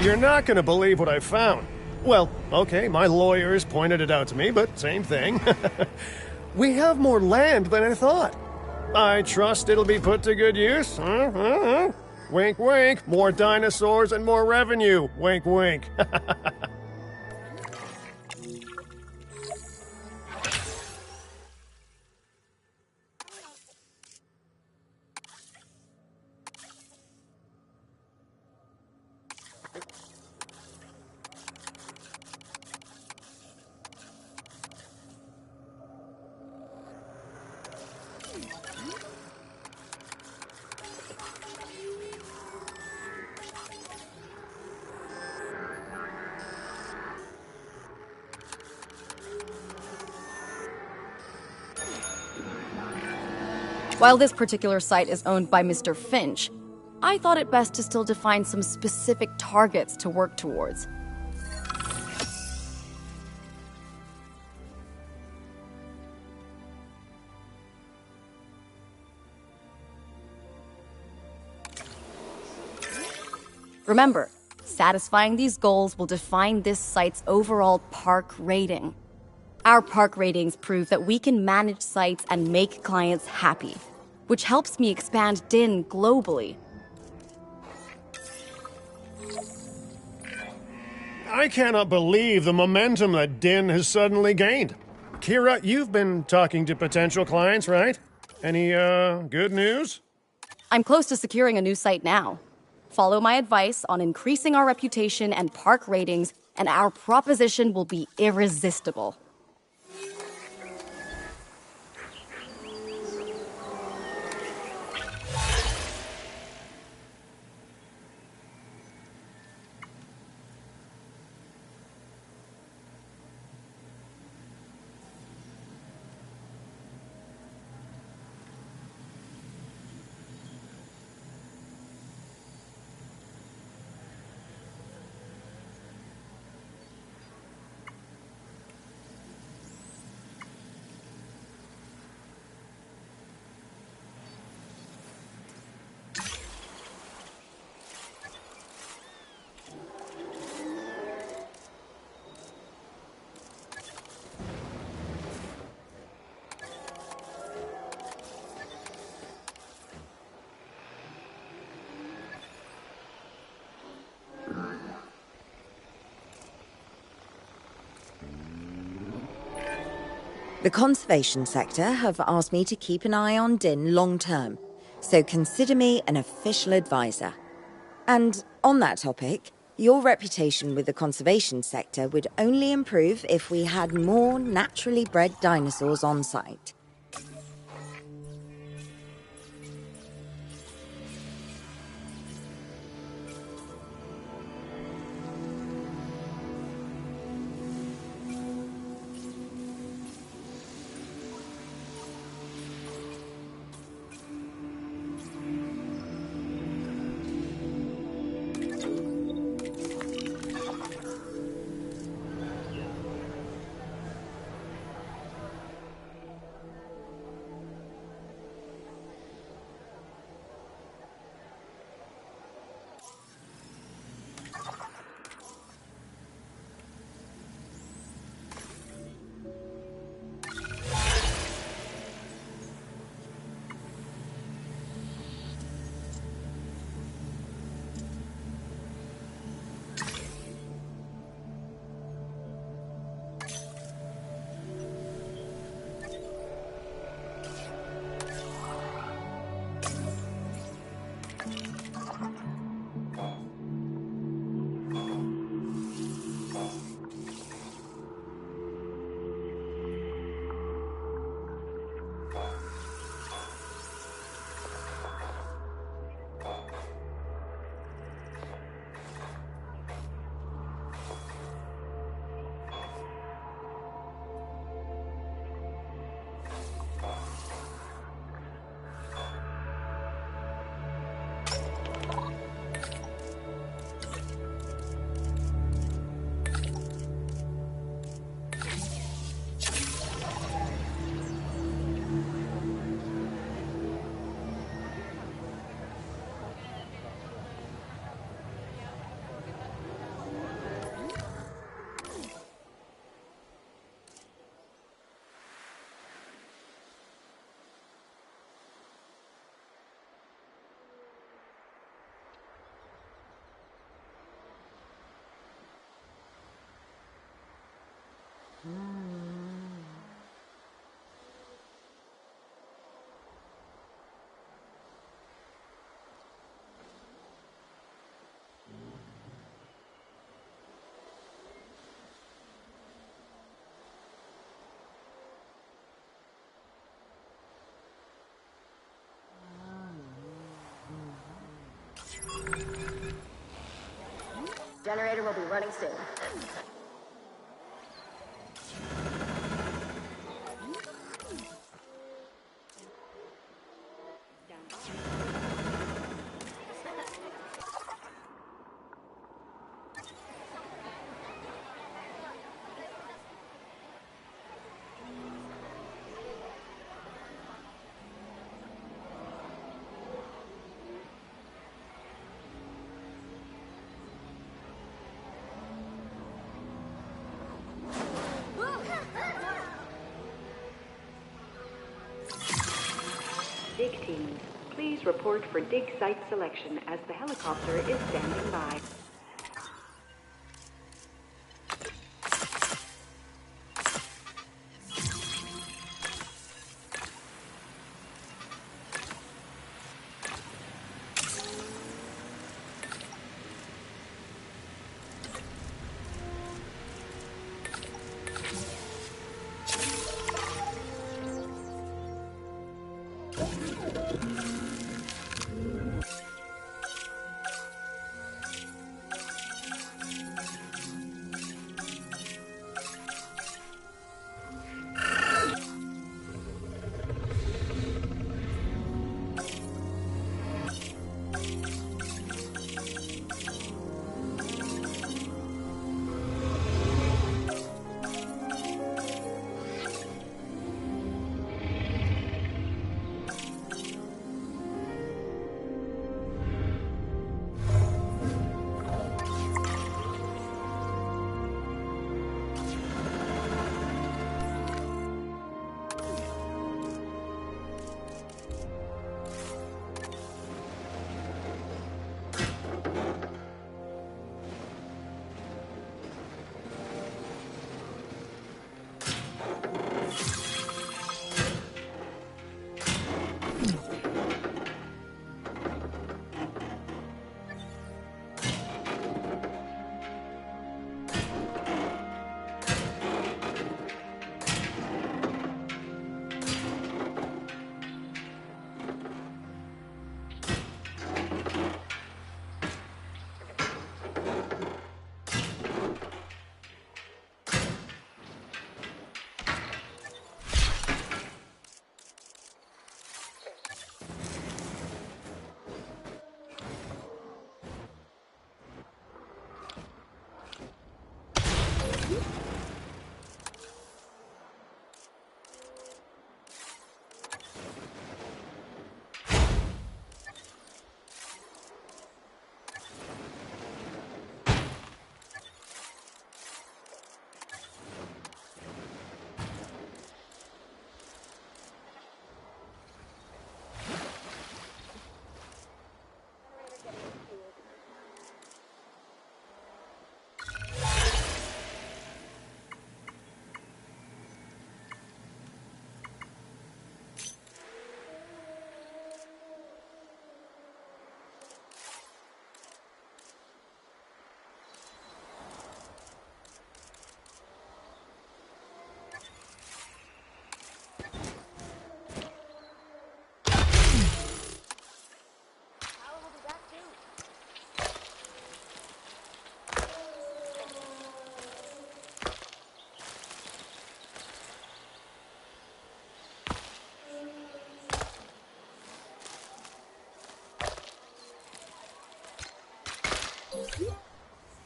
You're not gonna believe what I found. Well, okay, my lawyers pointed it out to me, but same thing. We have more land than I thought. I trust it'll be put to good use. Wink, wink. More dinosaurs and more revenue. Wink, wink. While this particular site is owned by Mr. Finch, I thought it best to still define some specific targets to work towards. Remember, satisfying these goals will define this site's overall park rating. Our park ratings prove that we can manage sites and make clients happy, which helps me expand DIN globally. I cannot believe the momentum that DIN has suddenly gained. Kira, you've been talking to potential clients, right? Any, good news? I'm close to securing a new site now. Follow my advice on increasing our reputation and park ratings, and our proposition will be irresistible. The conservation sector have asked me to keep an eye on Din long term, so consider me an official advisor. And on that topic, your reputation with the conservation sector would only improve if we had more naturally bred dinosaurs on site. Generator will be running soon. Dig teams, please report for dig site selection as the helicopter is standing by.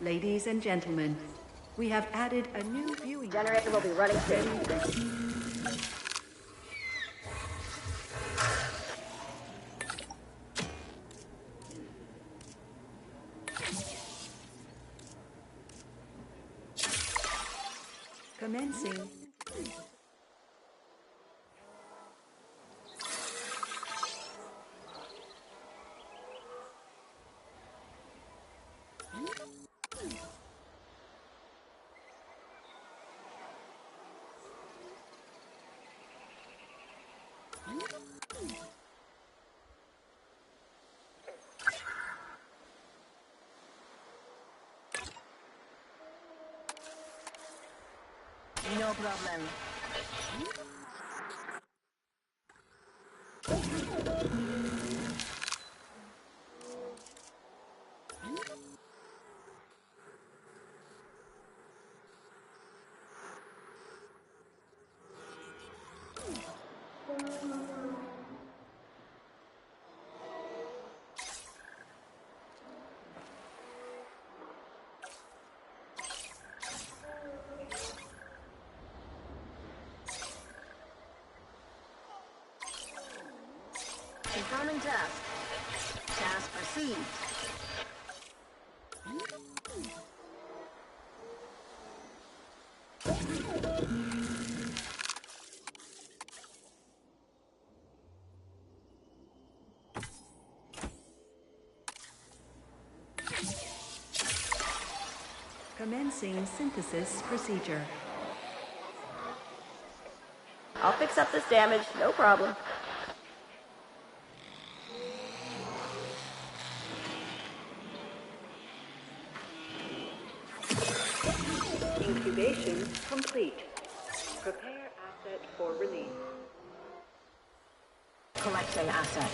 Ladies and gentlemen, we have added a new viewing. Generator will be running soon. Commencing. No problem. Confirming task. Task received. Commencing synthesis procedure. I'll fix up this damage, no problem. Incubation complete. Prepare asset for release. Collecting asset.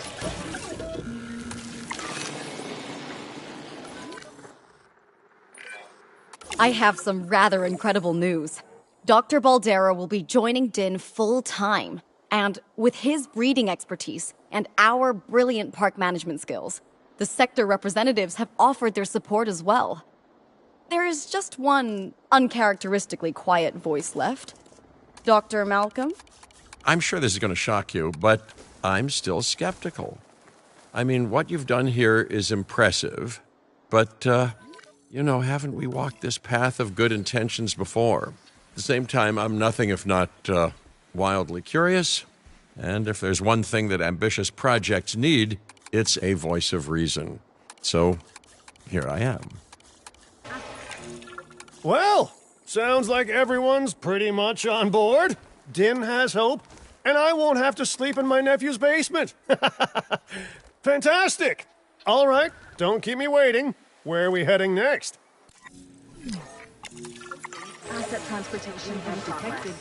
I have some rather incredible news. Dr. Baldera will be joining Din full-time. And with his breeding expertise and our brilliant park management skills, the sector representatives have offered their support as well. There is just one uncharacteristically quiet voice left. Dr. Malcolm? I'm sure this is going to shock you, but I'm still skeptical. I mean, what you've done here is impressive, but, haven't we walked this path of good intentions before? At the same time, I'm nothing if not wildly curious, and if there's one thing that ambitious projects need, it's a voice of reason. So, here I am. Well, sounds like everyone's pretty much on board. Din has hope, and I won't have to sleep in my nephew's basement. Fantastic! All right, don't keep me waiting. Where are we heading next? Asset transportation in progress.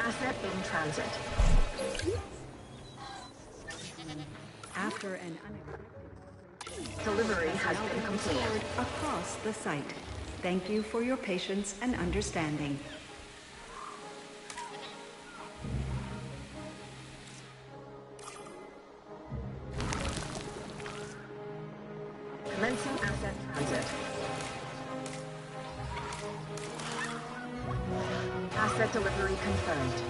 Asset in transit. After an Delivery has been completed. across the site. Thank you for your patience and understanding. Commencing asset transit. Asset delivery confirmed.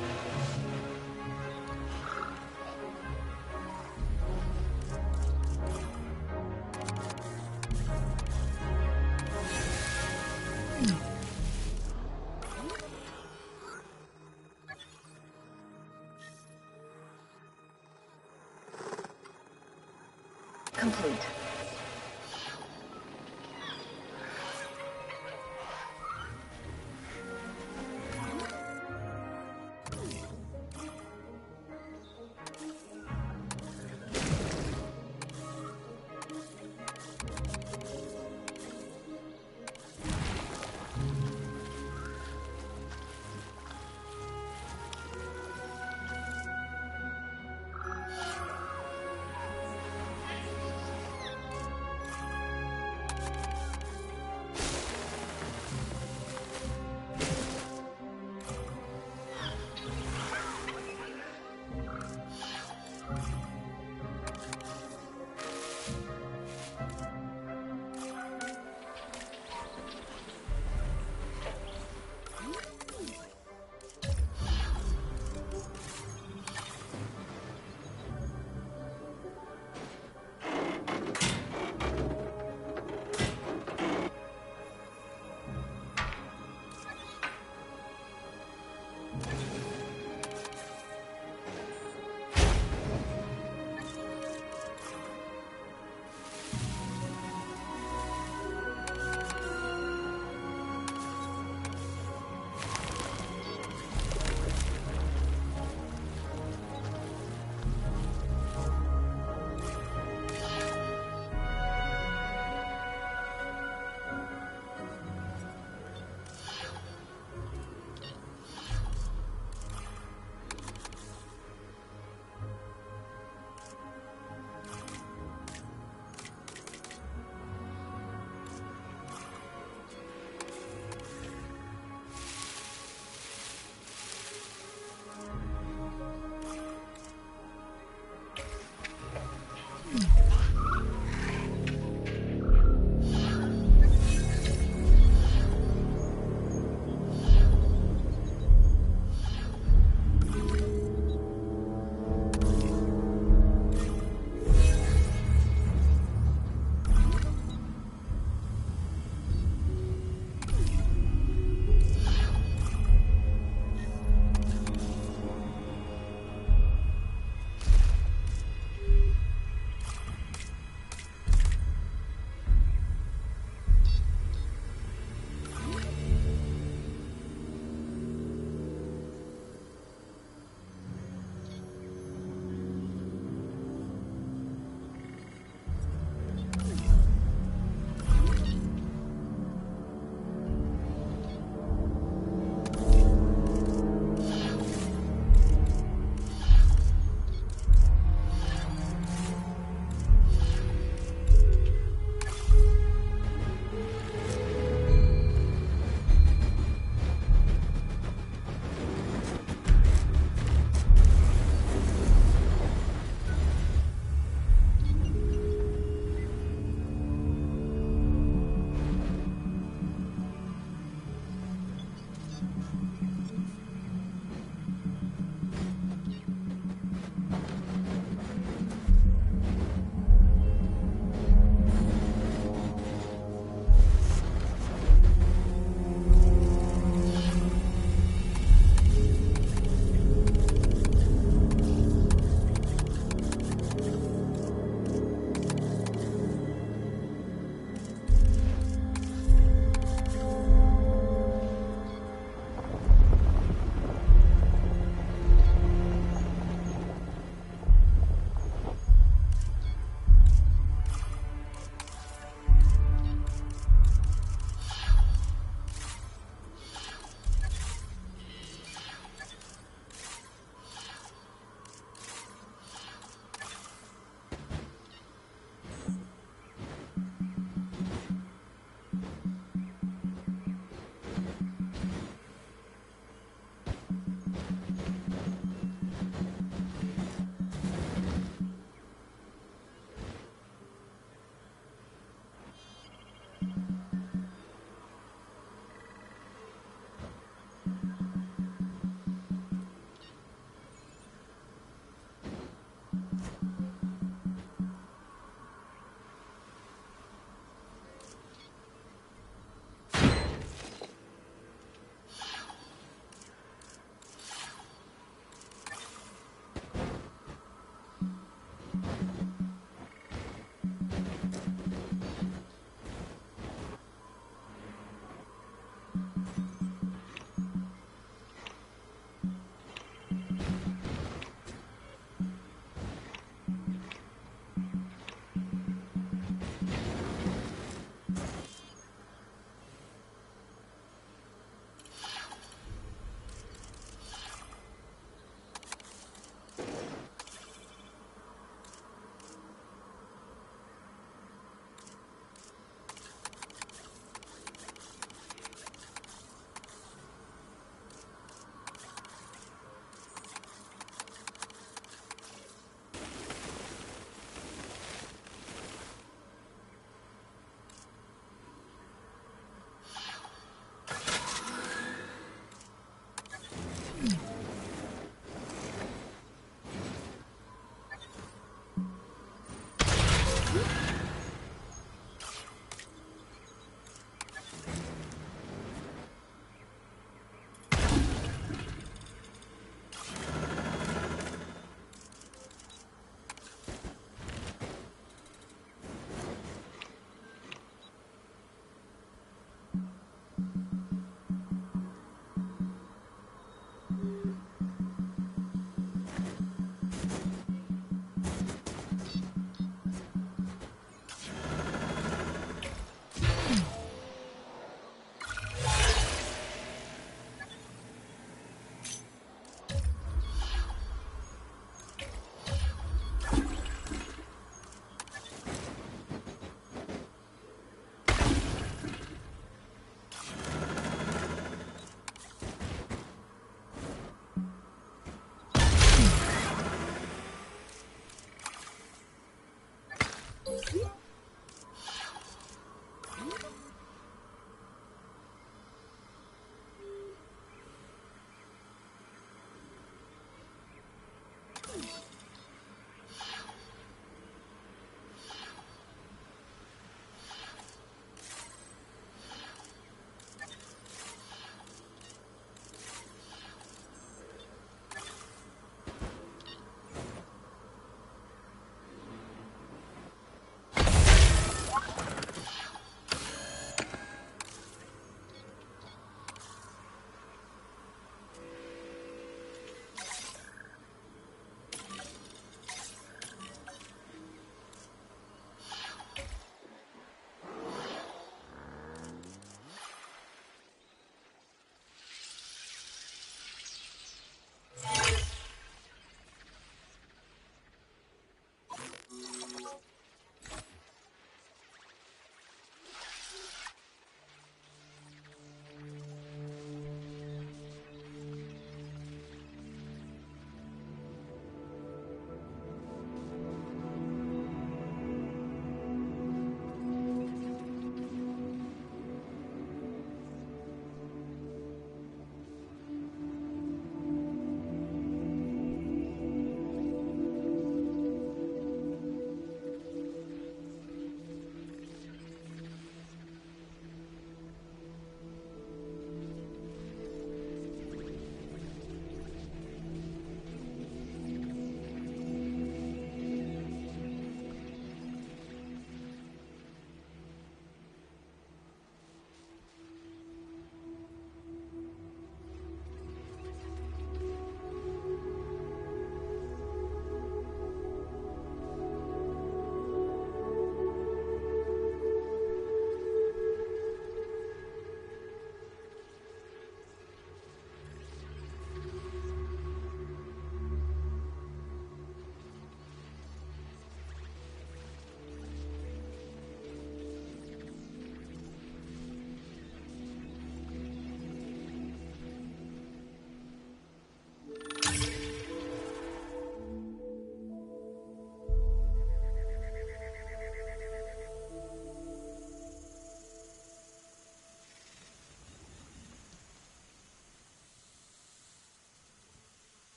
Complete.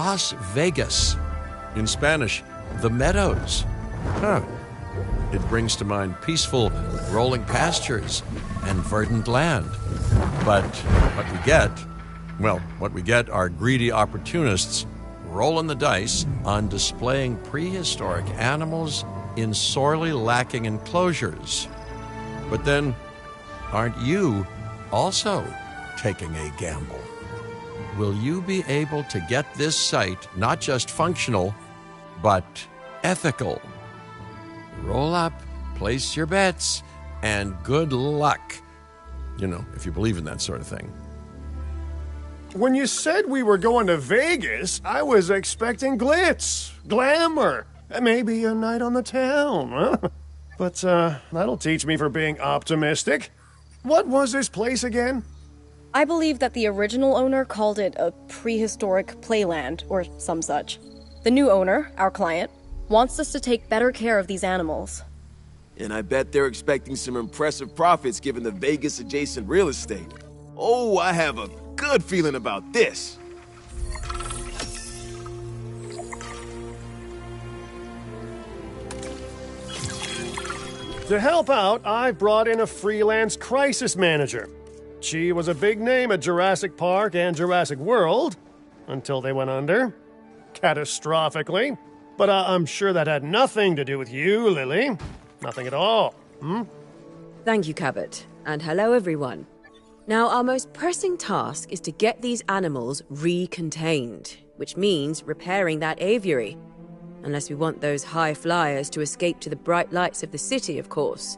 Las Vegas. In Spanish, the Meadows. Huh. It brings to mind peaceful, rolling pastures and verdant land. But what we get are greedy opportunists rolling the dice on displaying prehistoric animals in sorely lacking enclosures. But then, aren't you also taking a gamble? Will you be able to get this site not just functional, but ethical? Roll up, place your bets, and good luck. You know, if you believe in that sort of thing. When you said we were going to Vegas, I was expecting glitz, glamour, and maybe a night on the town, huh? But, that'll teach me for being optimistic. What was this place again? I believe that the original owner called it a prehistoric playland, or some such. The new owner, our client, wants us to take better care of these animals. And I bet they're expecting some impressive profits given the Vegas-adjacent real estate. Oh, I have a good feeling about this. To help out, I brought in a freelance crisis manager. She was a big name at Jurassic Park and Jurassic World, until they went under. Catastrophically. But I'm sure that had nothing to do with you, Lily. Nothing at all. Thank you, Cabot. And hello, everyone. Now, our most pressing task is to get these animals recontained, which means repairing that aviary. Unless we want those high flyers to escape to the bright lights of the city, of course.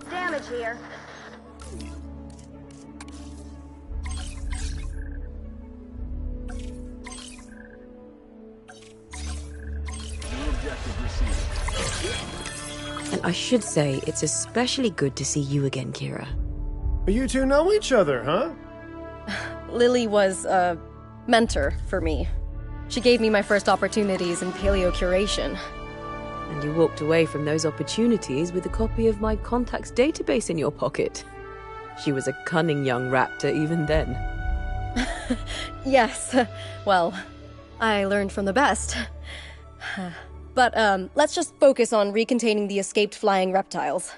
Damage here. And I should say, it's especially good to see you again, Kira. You two know each other, huh? Lily was a mentor for me. She gave me my first opportunities in paleo curation. And you walked away from those opportunities with a copy of my contacts database in your pocket. She was a cunning young raptor even then. Yes, well, I learned from the best. But, let's just focus on recontaining the escaped flying reptiles.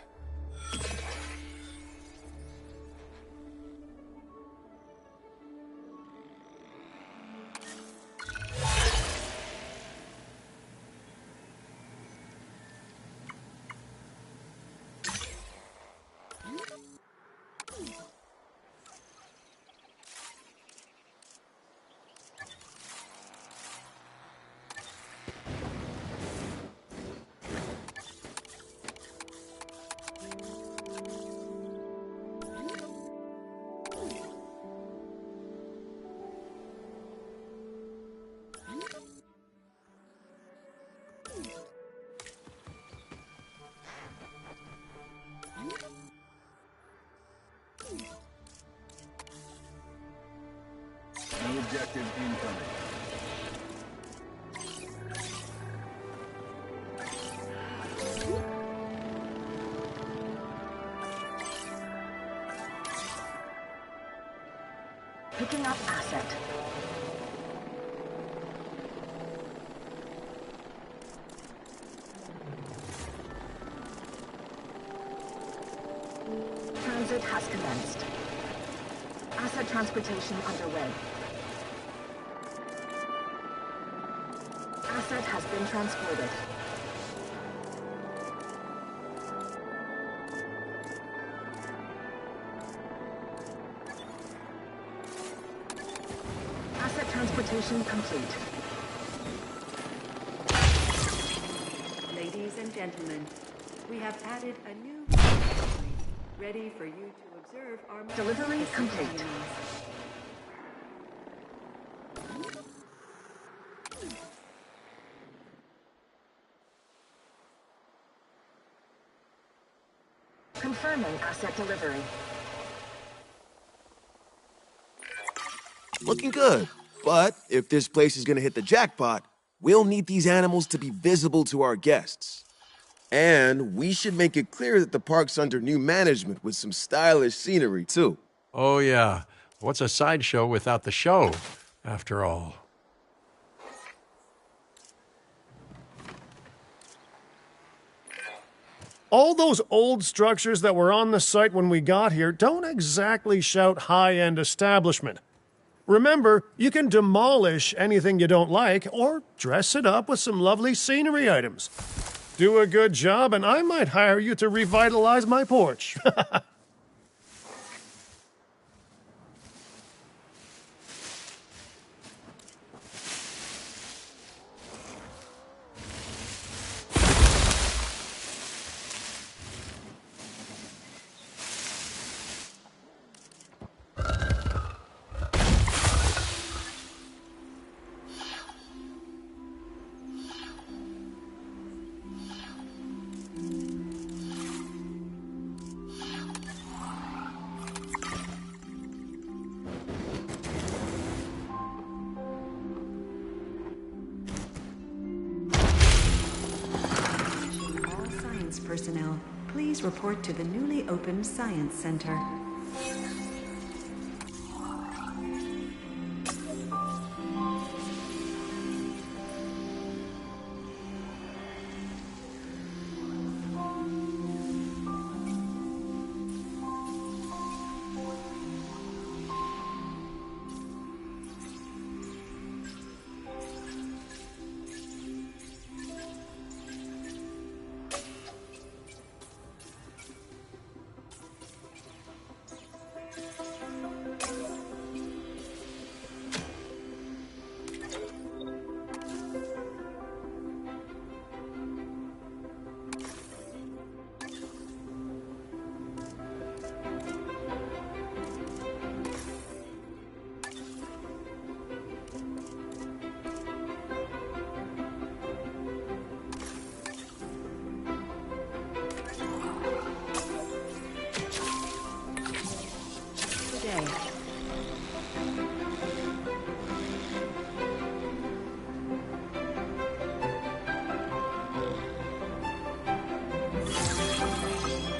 New objective incoming. Picking up asset. Transit has commenced. Asset transportation underway. Asset has been transported. Asset transportation complete. Ladies and gentlemen, we have added a new... ready for you to observe our Delivery complete. Confirming asset delivery. Looking good. But if this place is gonna hit the jackpot, we'll need these animals to be visible to our guests. And we should make it clear that the park's under new management with some stylish scenery, too. Oh, yeah. What's a sideshow without the show, after all? All those old structures that were on the site when we got here don't exactly shout high-end establishment. Remember, you can demolish anything you don't like or dress it up with some lovely scenery items. Do a good job and I might hire you to revitalize my porch. All science personnel, please report to the newly opened Science Center.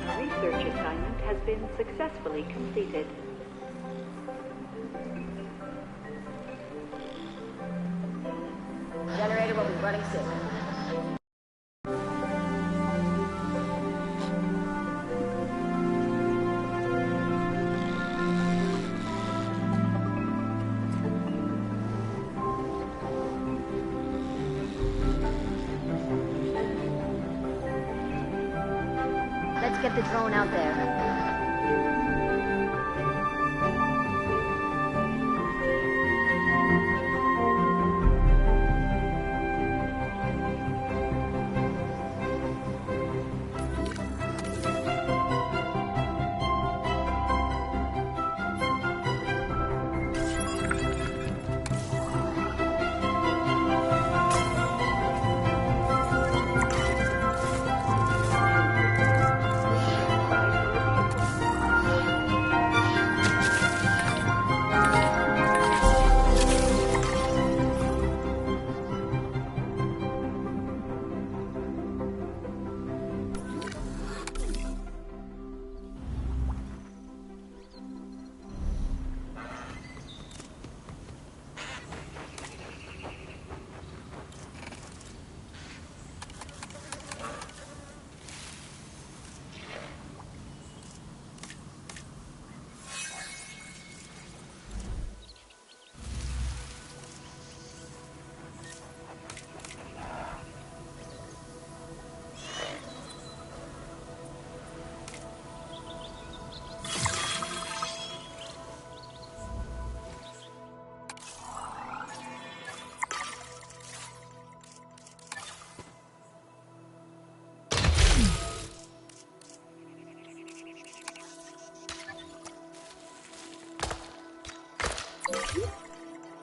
A research assignment has been successfully completed. Generator will be running soon. Let's get the drone out there.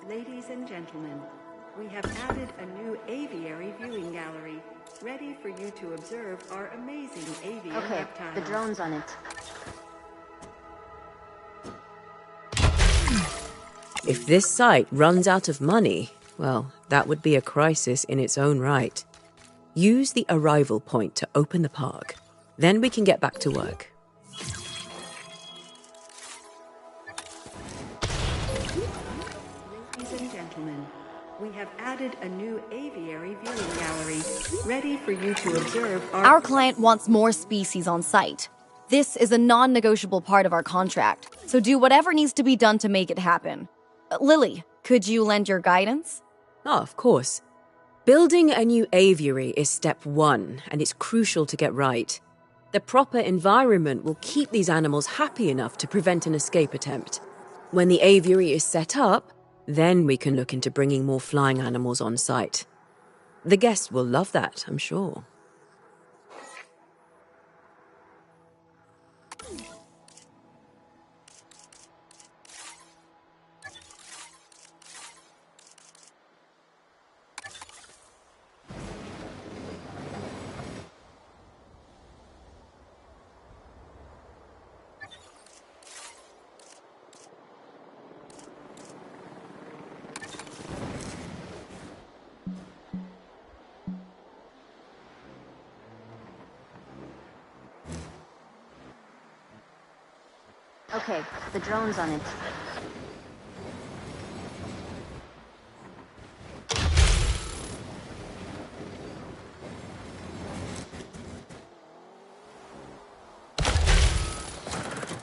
Ladies and gentlemen, we have added a new aviary viewing gallery, ready for you to observe our amazing avian reptiles. The drone's on it. If this site runs out of money, well, that would be a crisis in its own right. Use the arrival point to open the park. Then we can get back to work. Ladies and gentlemen, we have added a new aviary viewing gallery, ready for you to observe Our client wants more species on site. This is a non-negotiable part of our contract, so do whatever needs to be done to make it happen. Lily, could you lend your guidance? Oh, of course. Building a new aviary is step one, and it's crucial to get right. The proper environment will keep these animals happy enough to prevent an escape attempt. When the aviary is set up, then we can look into bringing more flying animals on site. The guests will love that, I'm sure. Okay, the drone's on it.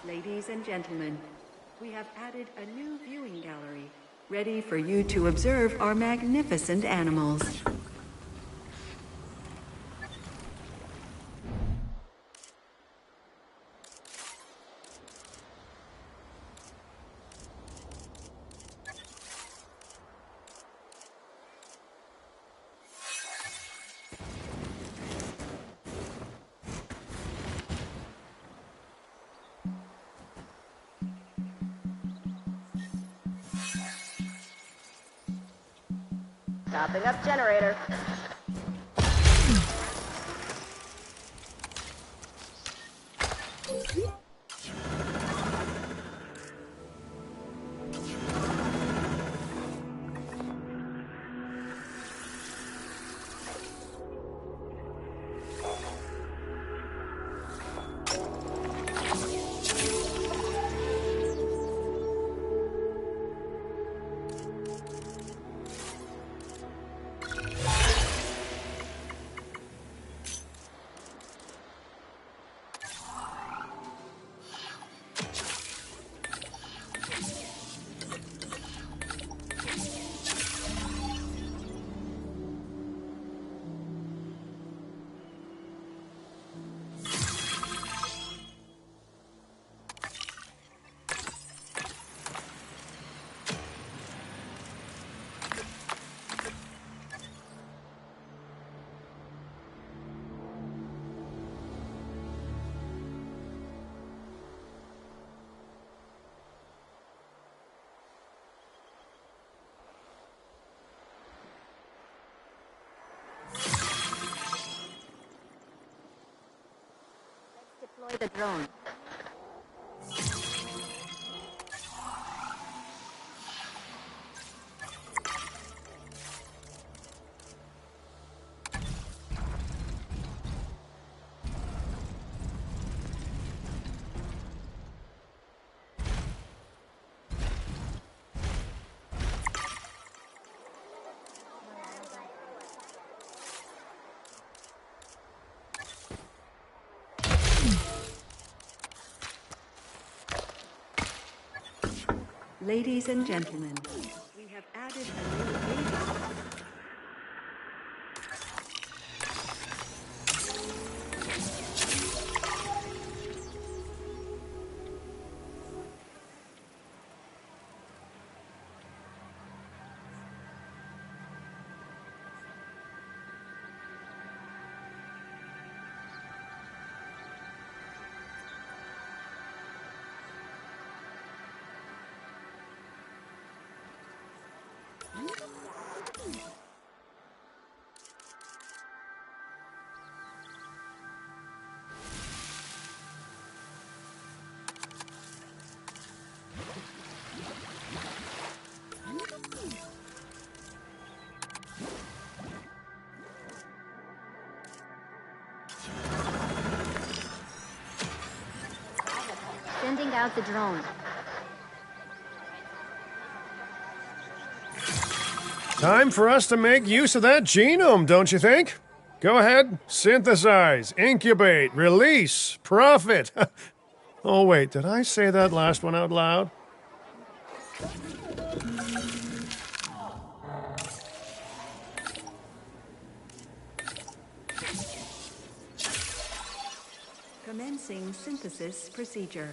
Ladies and gentlemen, we have added a new viewing gallery, ready for you to observe our magnificent animals. Topping up generator. Deploy the drone. Ladies and gentlemen, we have added a new aviary. Sending out the drone. Time for us to make use of that genome, don't you think? Go ahead, synthesize, incubate, release, profit. Oh wait, did I say that last one out loud? Commencing synthesis procedure.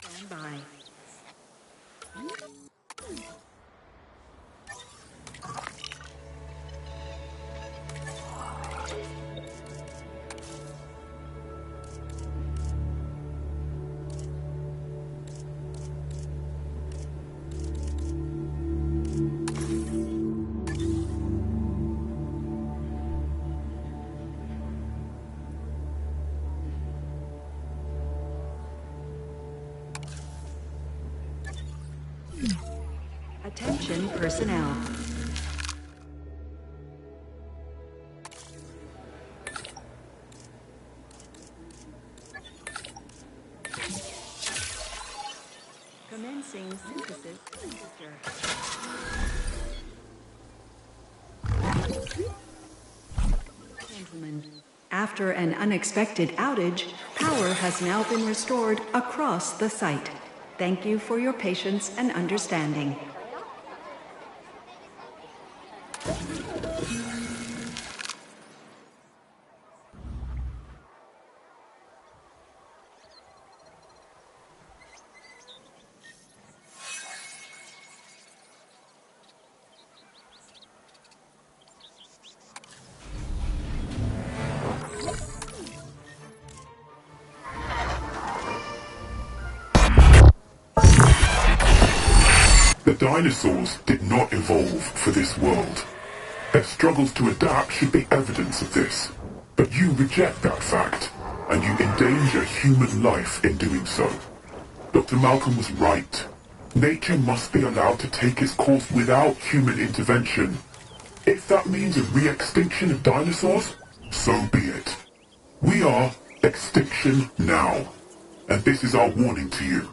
Stand by. Attention personnel. Commencing synthesis procedure. Gentlemen, after an unexpected outage, power has now been restored across the site. Thank you for your patience and understanding. The dinosaurs did not evolve for this world. Their struggles to adapt should be evidence of this. But you reject that fact, and you endanger human life in doing so. Dr. Malcolm was right. Nature must be allowed to take its course without human intervention. If that means a re-extinction of dinosaurs, so be it. We are extinction now. And this is our warning to you.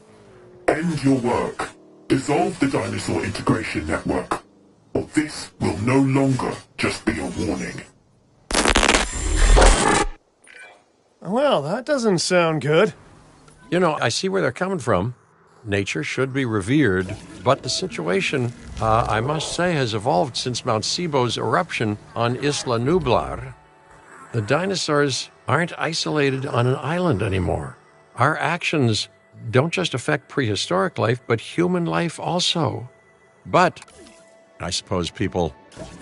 End your work. Dissolve the dinosaur integration network, or this will no longer just be a warning. Well, that doesn't sound good. You know, I see where they're coming from. Nature should be revered, but the situation, I must say, has evolved since Mount Sibo's eruption on Isla Nublar. The dinosaurs aren't isolated on an island anymore. Our actions don't just affect prehistoric life, but human life also. But I suppose people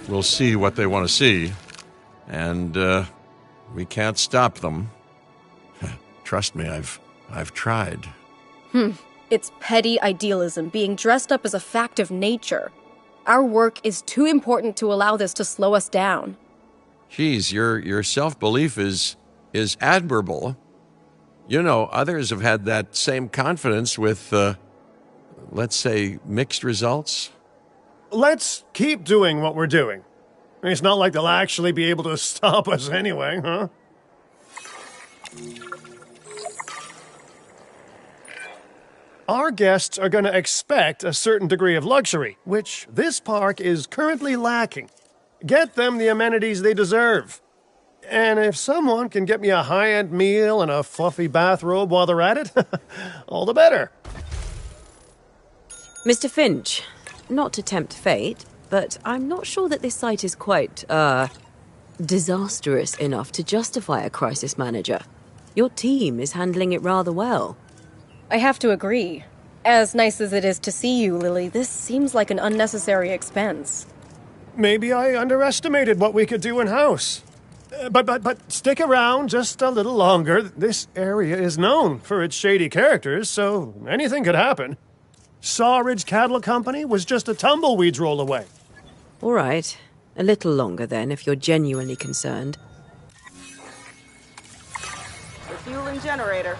will see what they want to see, and we can't stop them. Trust me, I've tried. It's petty idealism being dressed up as a fact of nature. Our work is too important to allow this to slow us down. Geez, your self-belief is admirable. You know, others have had that same confidence with, let's say, mixed results. Let's keep doing what we're doing. It's not like they'll actually be able to stop us anyway, huh? Our guests are going to expect a certain degree of luxury, which this park is currently lacking. Get them the amenities they deserve. And if someone can get me a high-end meal and a fluffy bathrobe while they're at it, all the better. Mr. Finch, not to tempt fate, but I'm not sure that this site is quite, disastrous enough to justify a crisis manager. Your team is handling it rather well. I have to agree. As nice as it is to see you, Lily, this seems like an unnecessary expense. Maybe I underestimated what we could do in-house. But stick around just a little longer. This area is known for its shady characters, so anything could happen. Sawridge Cattle Company was just a tumbleweed's roll away. All right. A little longer then, if you're genuinely concerned. Refueling generator.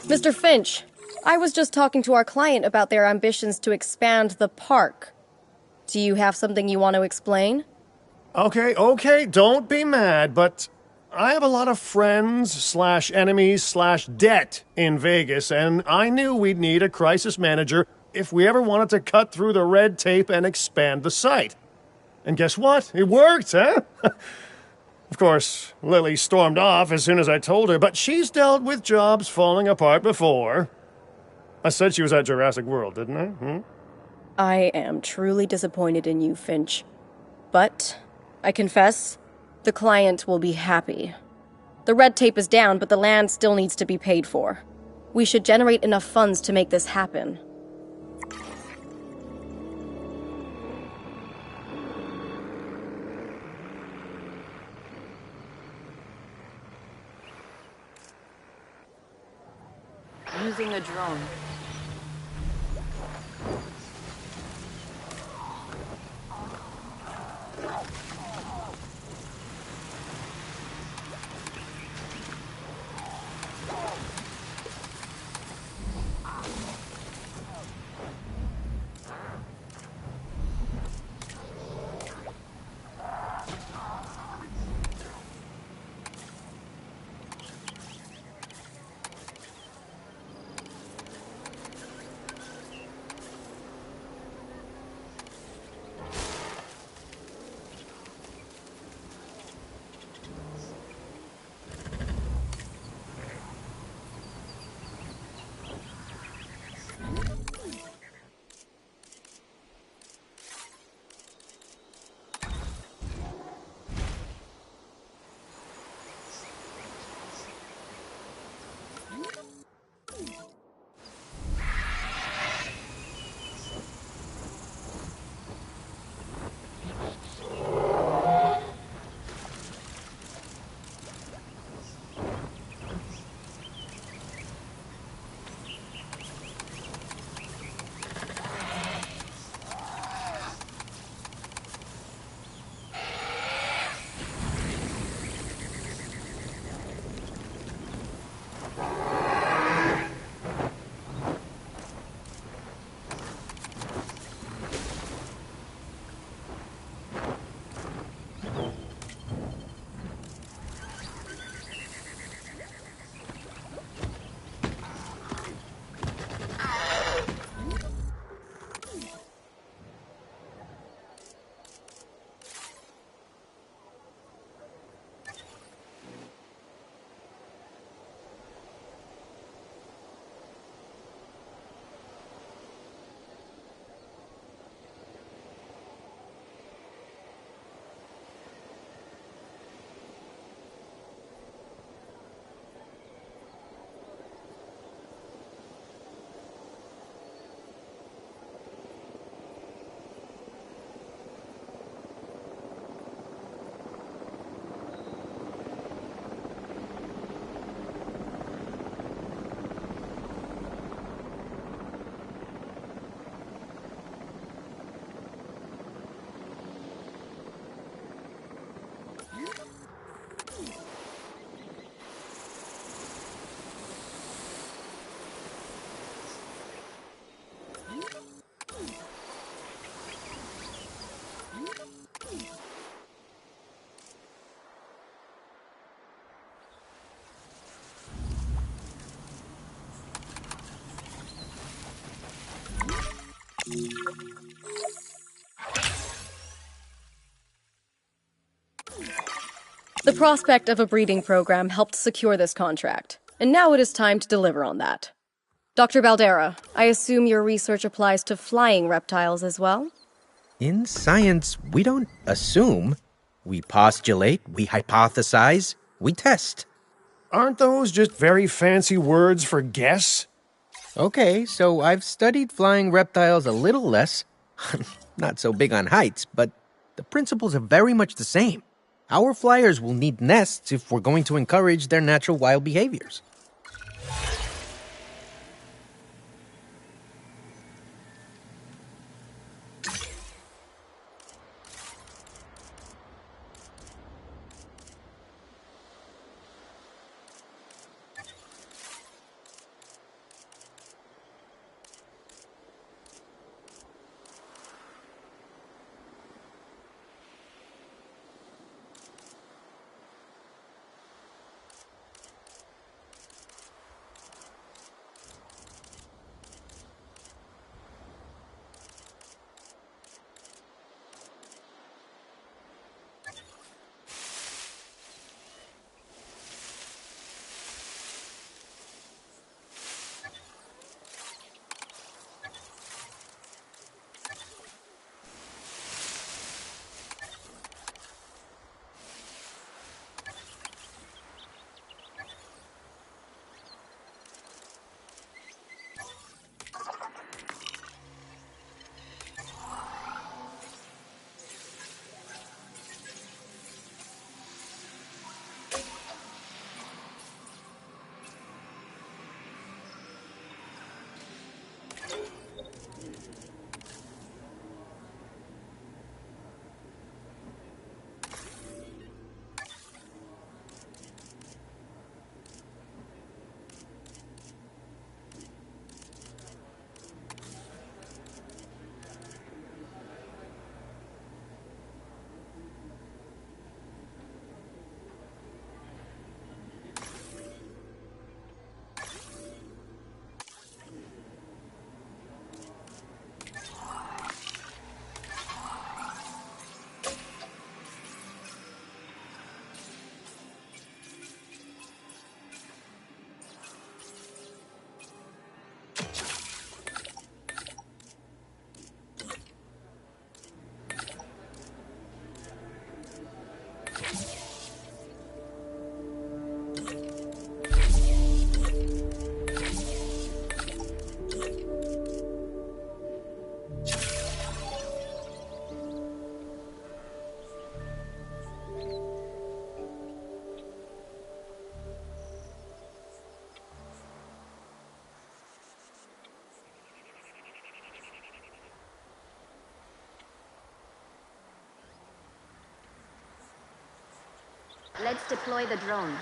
Mr. Finch, I was just talking to our client about their ambitions to expand the park. Do you have something you want to explain? Okay, don't be mad, but I have a lot of friends/enemies/debt in Vegas, and I knew we'd need a crisis manager if we ever wanted to cut through the red tape and expand the site. And guess what? It worked, huh? Of course, Lily stormed off as soon as I told her, but she's dealt with jobs falling apart before. I said she was at Jurassic World, didn't I? I am truly disappointed in you, Finch. But, I confess, the client will be happy. The red tape is down, but the land still needs to be paid for. We should generate enough funds to make this happen. Using a drone. The prospect of a breeding program helped secure this contract, and now it is time to deliver on that. Dr. Baldera, I assume your research applies to flying reptiles as well? In science, we don't assume. We postulate, we hypothesize, we test. Aren't those just very fancy words for guess? Okay, so I've studied flying reptiles a little less. Not so big on heights, but the principles are very much the same. Our flyers will need nests if we're going to encourage their natural wild behaviors. Let's deploy the drone.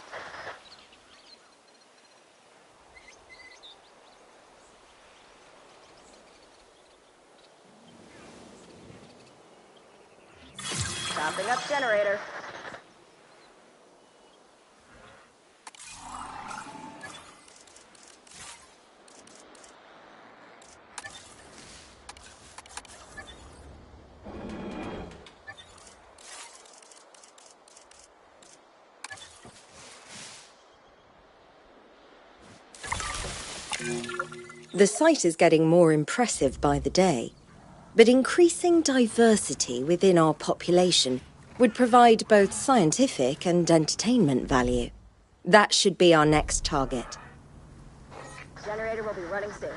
Stopping up generator. The site is getting more impressive by the day, but increasing diversity within our population would provide both scientific and entertainment value. That should be our next target. Generator will be running soon.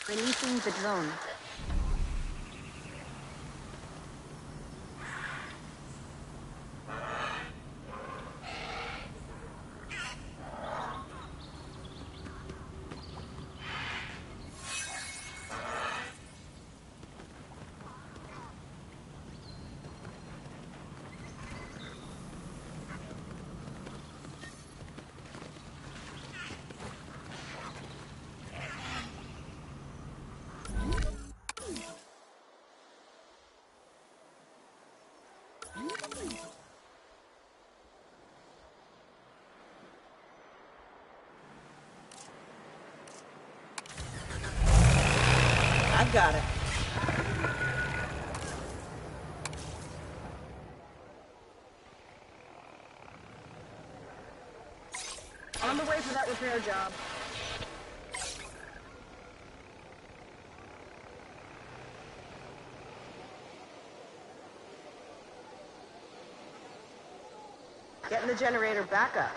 Releasing the drone. I've got it. On the way for that repair job. Getting the generator back up.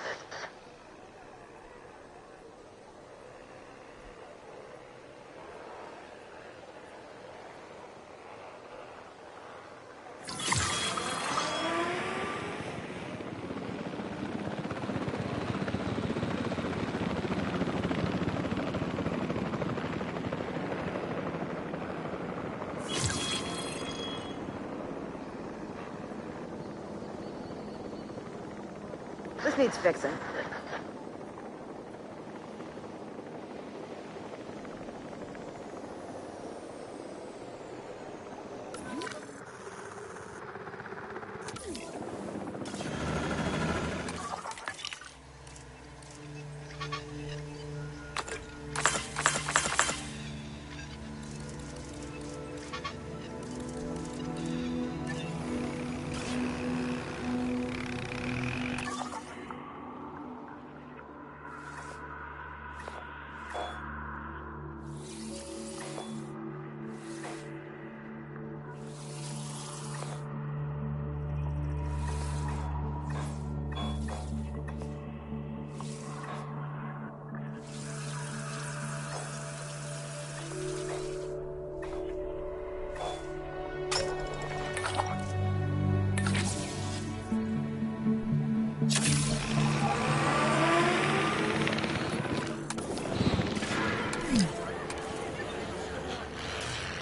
This needs fixing.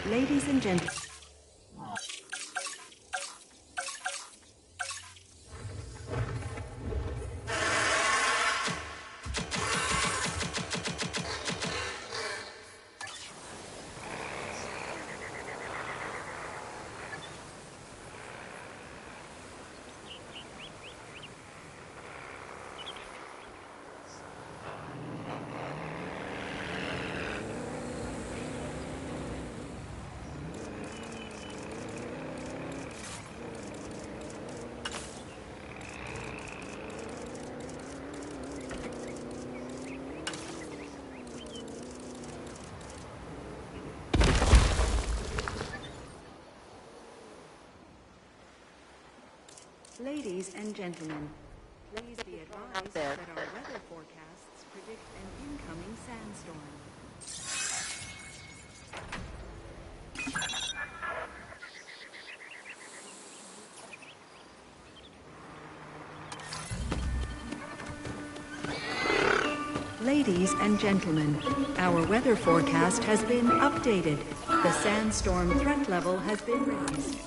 Ladies and gentlemen. Ladies and gentlemen, please be advised that our weather forecasts predict an incoming sandstorm. Ladies and gentlemen, our weather forecast has been updated. The sandstorm threat level has been raised.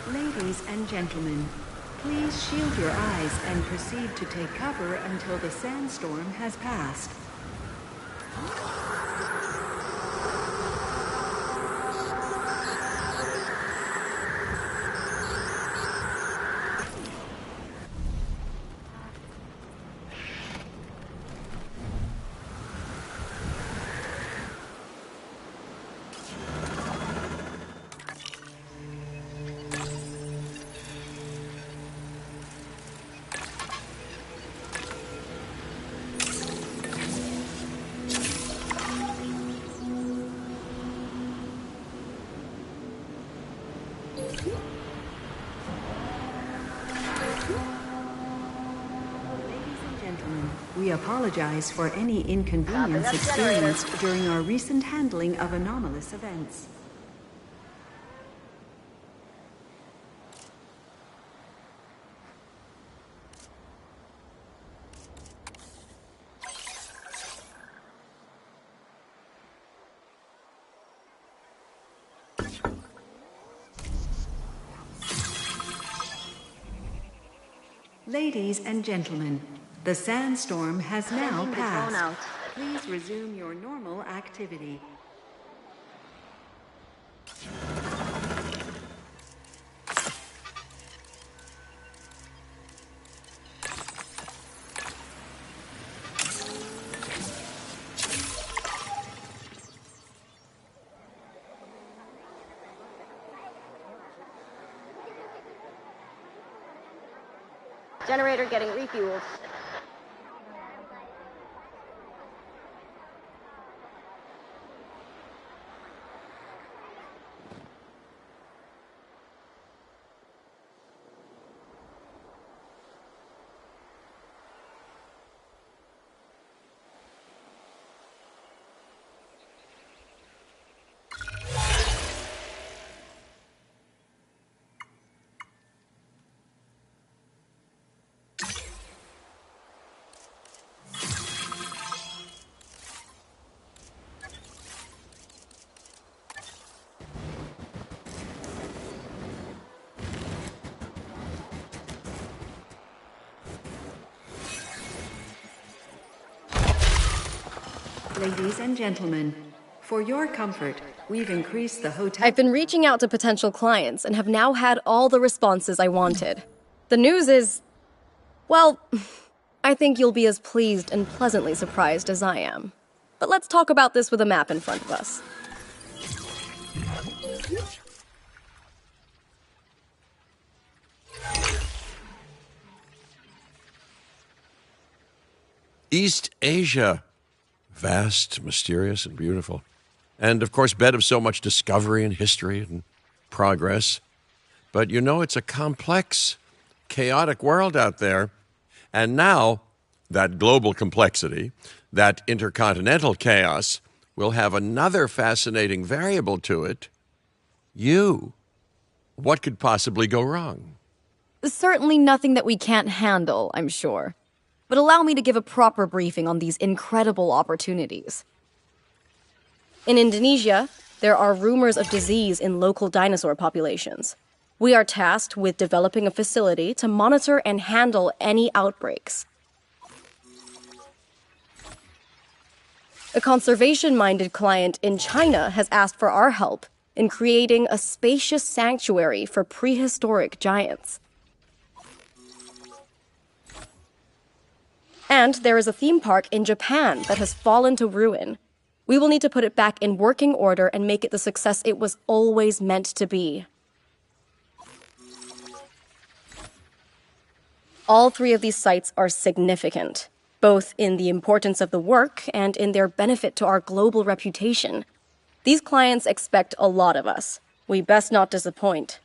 Ladies and gentlemen, please shield your eyes and proceed to take cover until the sandstorm has passed. We apologize for any inconvenience experienced during our recent handling of anomalous events. Ladies and gentlemen, the sandstorm has now passed. Please resume your normal activity. Generator getting refueled. Ladies and gentlemen, for your comfort, we've increased the hotel... I've been reaching out to potential clients and have now had all the responses I wanted. The news is... well, I think you'll be as pleased and pleasantly surprised as I am. But let's talk about this with a map in front of us. East Asia. Vast, mysterious, and beautiful. And, of course, bed of so much discovery and history and progress. But you know, it's a complex, chaotic world out there. And now, that global complexity, that intercontinental chaos, will have another fascinating variable to it. You. What could possibly go wrong? Certainly nothing that we can't handle, I'm sure. But allow me to give a proper briefing on these incredible opportunities. In Indonesia, there are rumors of disease in local dinosaur populations. We are tasked with developing a facility to monitor and handle any outbreaks. A conservation-minded client in China has asked for our help in creating a spacious sanctuary for prehistoric giants. And there is a theme park in Japan that has fallen to ruin. We will need to put it back in working order and make it the success it was always meant to be. All three of these sites are significant, both in the importance of the work and in their benefit to our global reputation. These clients expect a lot of us. We best not disappoint.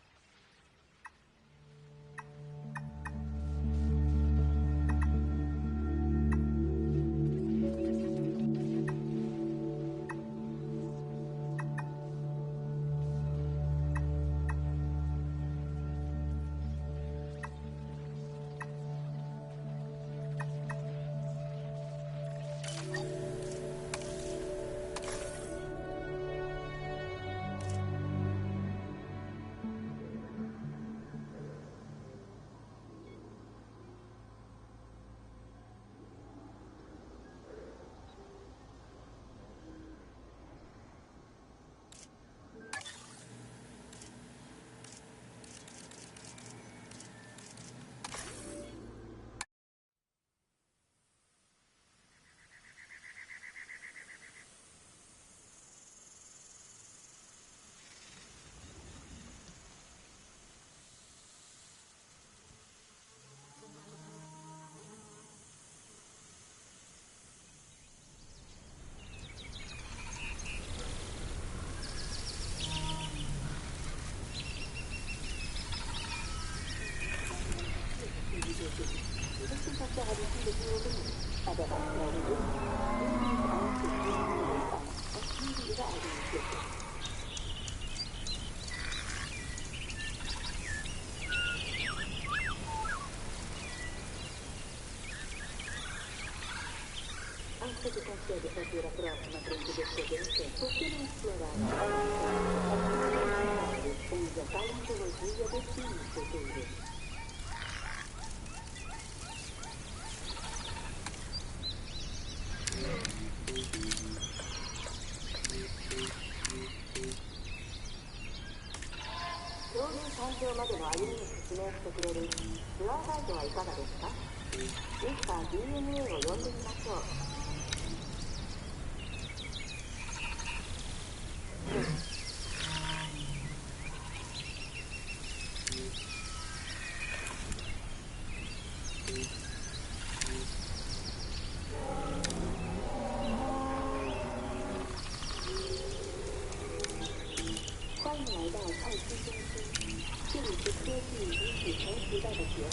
Antes de conseguir fazer a próxima grande descoberta, por que não explorar onde a paleontologia define o futuro?恐竜誕生までの歩みを説明してくれるツアーガイドはいかがですか？ミスター DNA を呼んでみましょう。关于来到太空中心，这里是科技与史前时代的结合。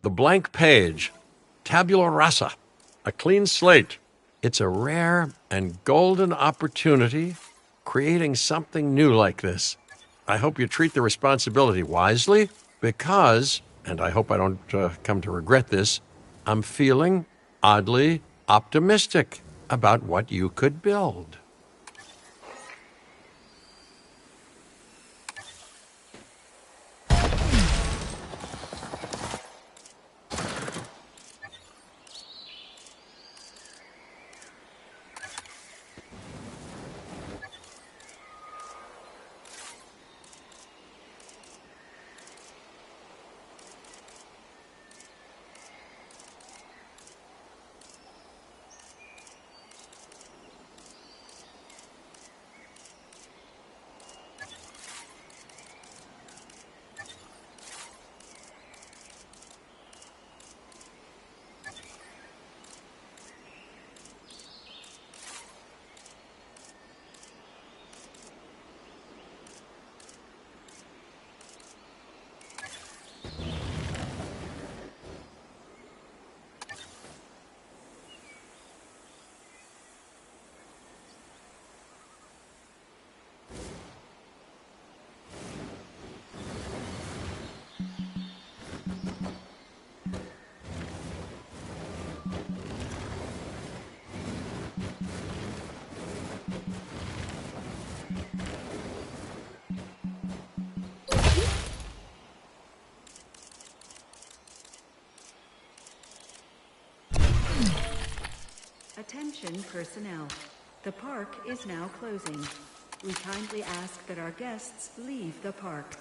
The blank page, tabula rasa, a clean slate. It's a rare and golden opportunity creating something new like this. I hope you treat the responsibility wisely because, and I hope I don't come to regret this, I'm feeling oddly optimistic about what you could build. Attention personnel. The park is now closing. We kindly ask that our guests leave the park.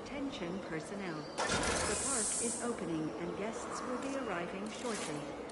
Attention personnel. The park is opening and guests will be arriving shortly.